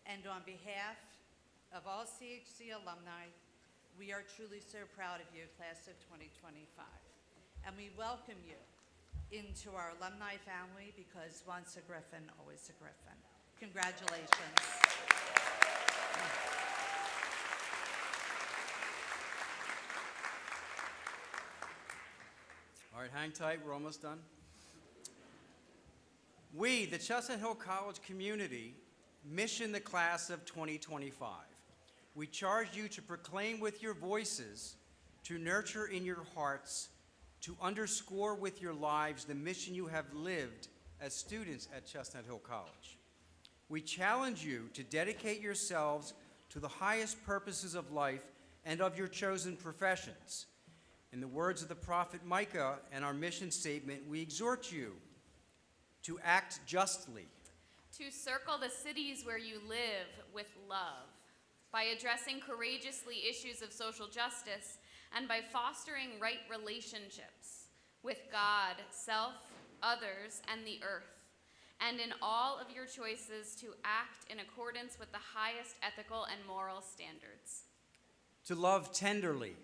Speaker 12: And on behalf of all CHC alumni, we are truly so proud of you, class of 2025. And we welcome you into our alumni family, because once a Griffin, always a Griffin. Congratulations.
Speaker 4: All right, hang tight, we're almost done. We, the Chestnut Hill College community, mission the class of 2025. We charge you to proclaim with your voices, to nurture in your hearts, to underscore with your lives the mission you have lived as students at Chestnut Hill College. We challenge you to dedicate yourselves to the highest purposes of life and of your chosen professions. In the words of the prophet Micah and our mission statement, we exhort you to act justly,
Speaker 10: to circle the cities where you live with love, by addressing courageously issues of social justice, and by fostering right relationships with God, self, others, and the earth, and in all of your choices to act in accordance with the highest ethical and moral standards.
Speaker 4: to love tenderly,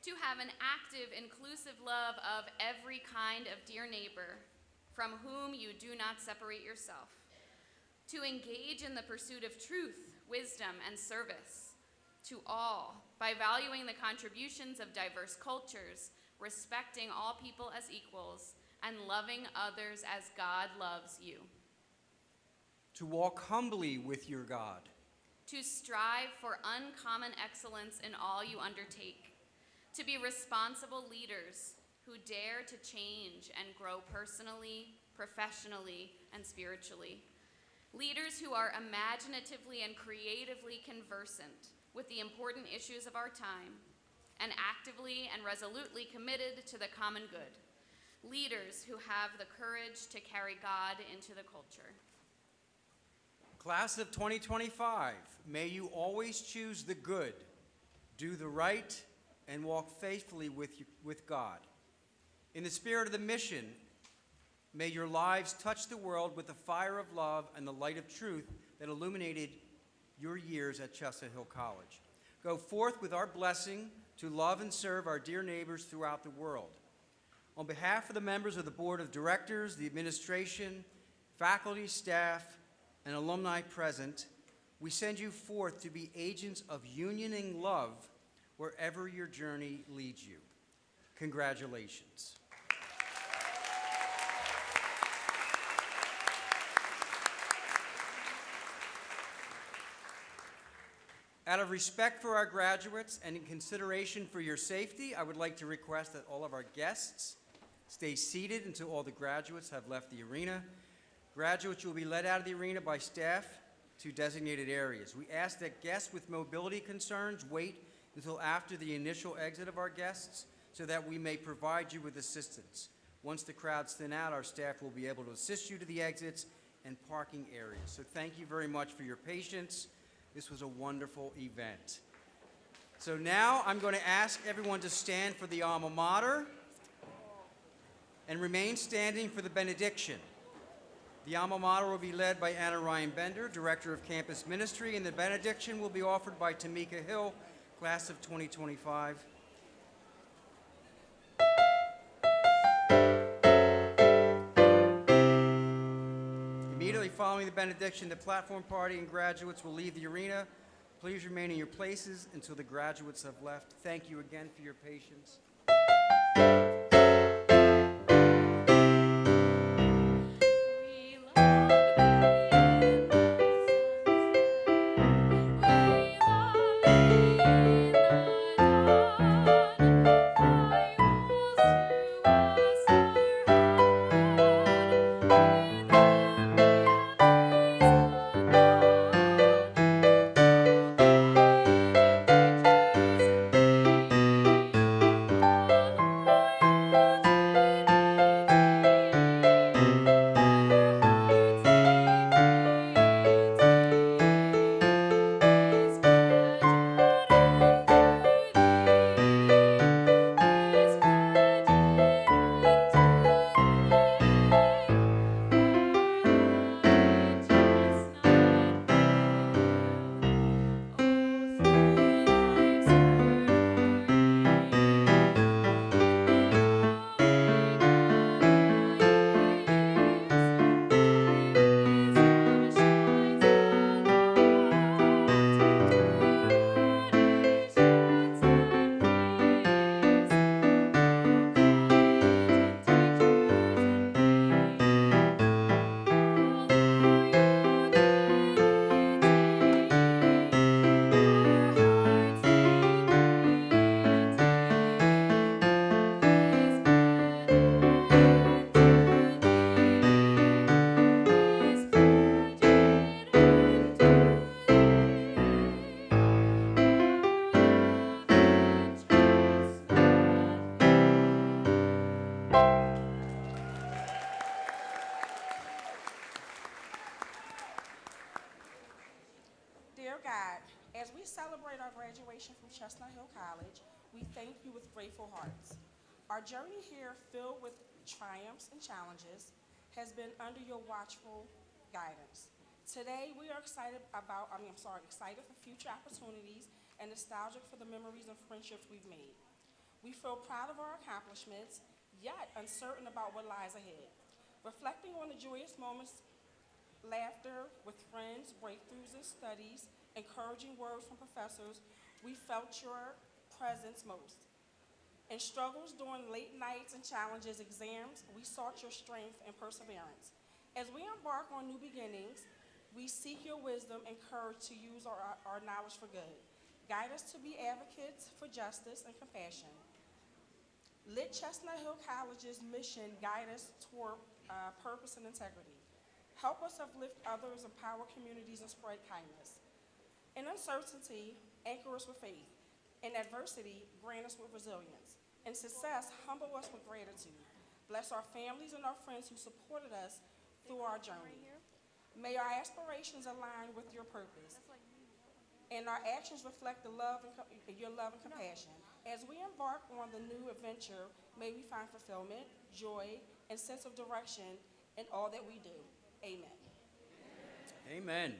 Speaker 10: To have an active, inclusive love of every kind of dear neighbor, from whom you do not separate yourself. To engage in the pursuit of truth, wisdom, and service to all by valuing the contributions of diverse cultures, respecting all people as equals, and loving others as God loves you.
Speaker 4: to walk humbly with your God,
Speaker 10: To strive for uncommon excellence in all you undertake. To be responsible leaders who dare to change and grow personally, professionally, and spiritually. Leaders who are imaginatively and creatively conversant with the important issues of our time and actively and resolutely committed to the common good. Leaders who have the courage to carry God into the culture.
Speaker 4: Class of 2025, may you always choose the good, do the right, and walk faithfully with God. In the spirit of the mission, may your lives touch the world with the fire of love and the light of truth that illuminated your years at Chestnut Hill College. Go forth with our blessing to love and serve our dear neighbors throughout the world. On behalf of the members of the Board of Directors, the administration, faculty, staff, and alumni present, we send you forth to be agents of unioning love wherever your journey leads you. Congratulations. Out of respect for our graduates and in consideration for your safety, I would like to request that all of our guests stay seated until all the graduates have left the arena. Graduates will be led out of the arena by staff to designated areas. We ask that guests with mobility concerns wait until after the initial exit of our guests so that we may provide you with assistance. Once the crowds thin out, our staff will be able to assist you to the exits and parking areas. So thank you very much for your patience. This was a wonderful event. So now I'm going to ask everyone to stand for the alma mater and remain standing for the benediction. The alma mater will be led by Anna Ryan Bender, Director of Campus Ministry, and the benediction will be offered by Tamika Hill, class of 2025. following the benediction, the platform party and graduates will leave the arena. Please remain in your places until the graduates have left. Thank you again for your patience.
Speaker 13: Dear God, as we celebrate our graduation from Chestnut Hill College, we thank you with grateful hearts. Our journey here, filled with triumphs and challenges, has been under your watchful guidance. Today, we are excited for future opportunities and nostalgic for the memories and friendships we've made. We feel proud of our accomplishments, yet uncertain about what lies ahead. Reflecting on the joyous moments, laughter with friends, breakthroughs in studies, encouraging words from professors, we felt your presence most. In struggles during late nights and challenges, exams, we sought your strength and perseverance. As we embark on new beginnings, we seek your wisdom and courage to use our knowledge for good. Guide us to be advocates for justice and compassion. Let Chestnut Hill College's mission guide us toward purpose and integrity. Help us uplift others, empower communities, and spread kindness. In uncertainty, anchor us with faith. In adversity, grant us with resilience. In success, humble us with gratitude. Bless our families and our friends who supported us through our journey. May our aspirations align with your purpose, and our actions reflect your love and compassion. As we embark on the new adventure, may we find fulfillment, joy, and sense of direction in all that we do. Amen.
Speaker 4: Amen.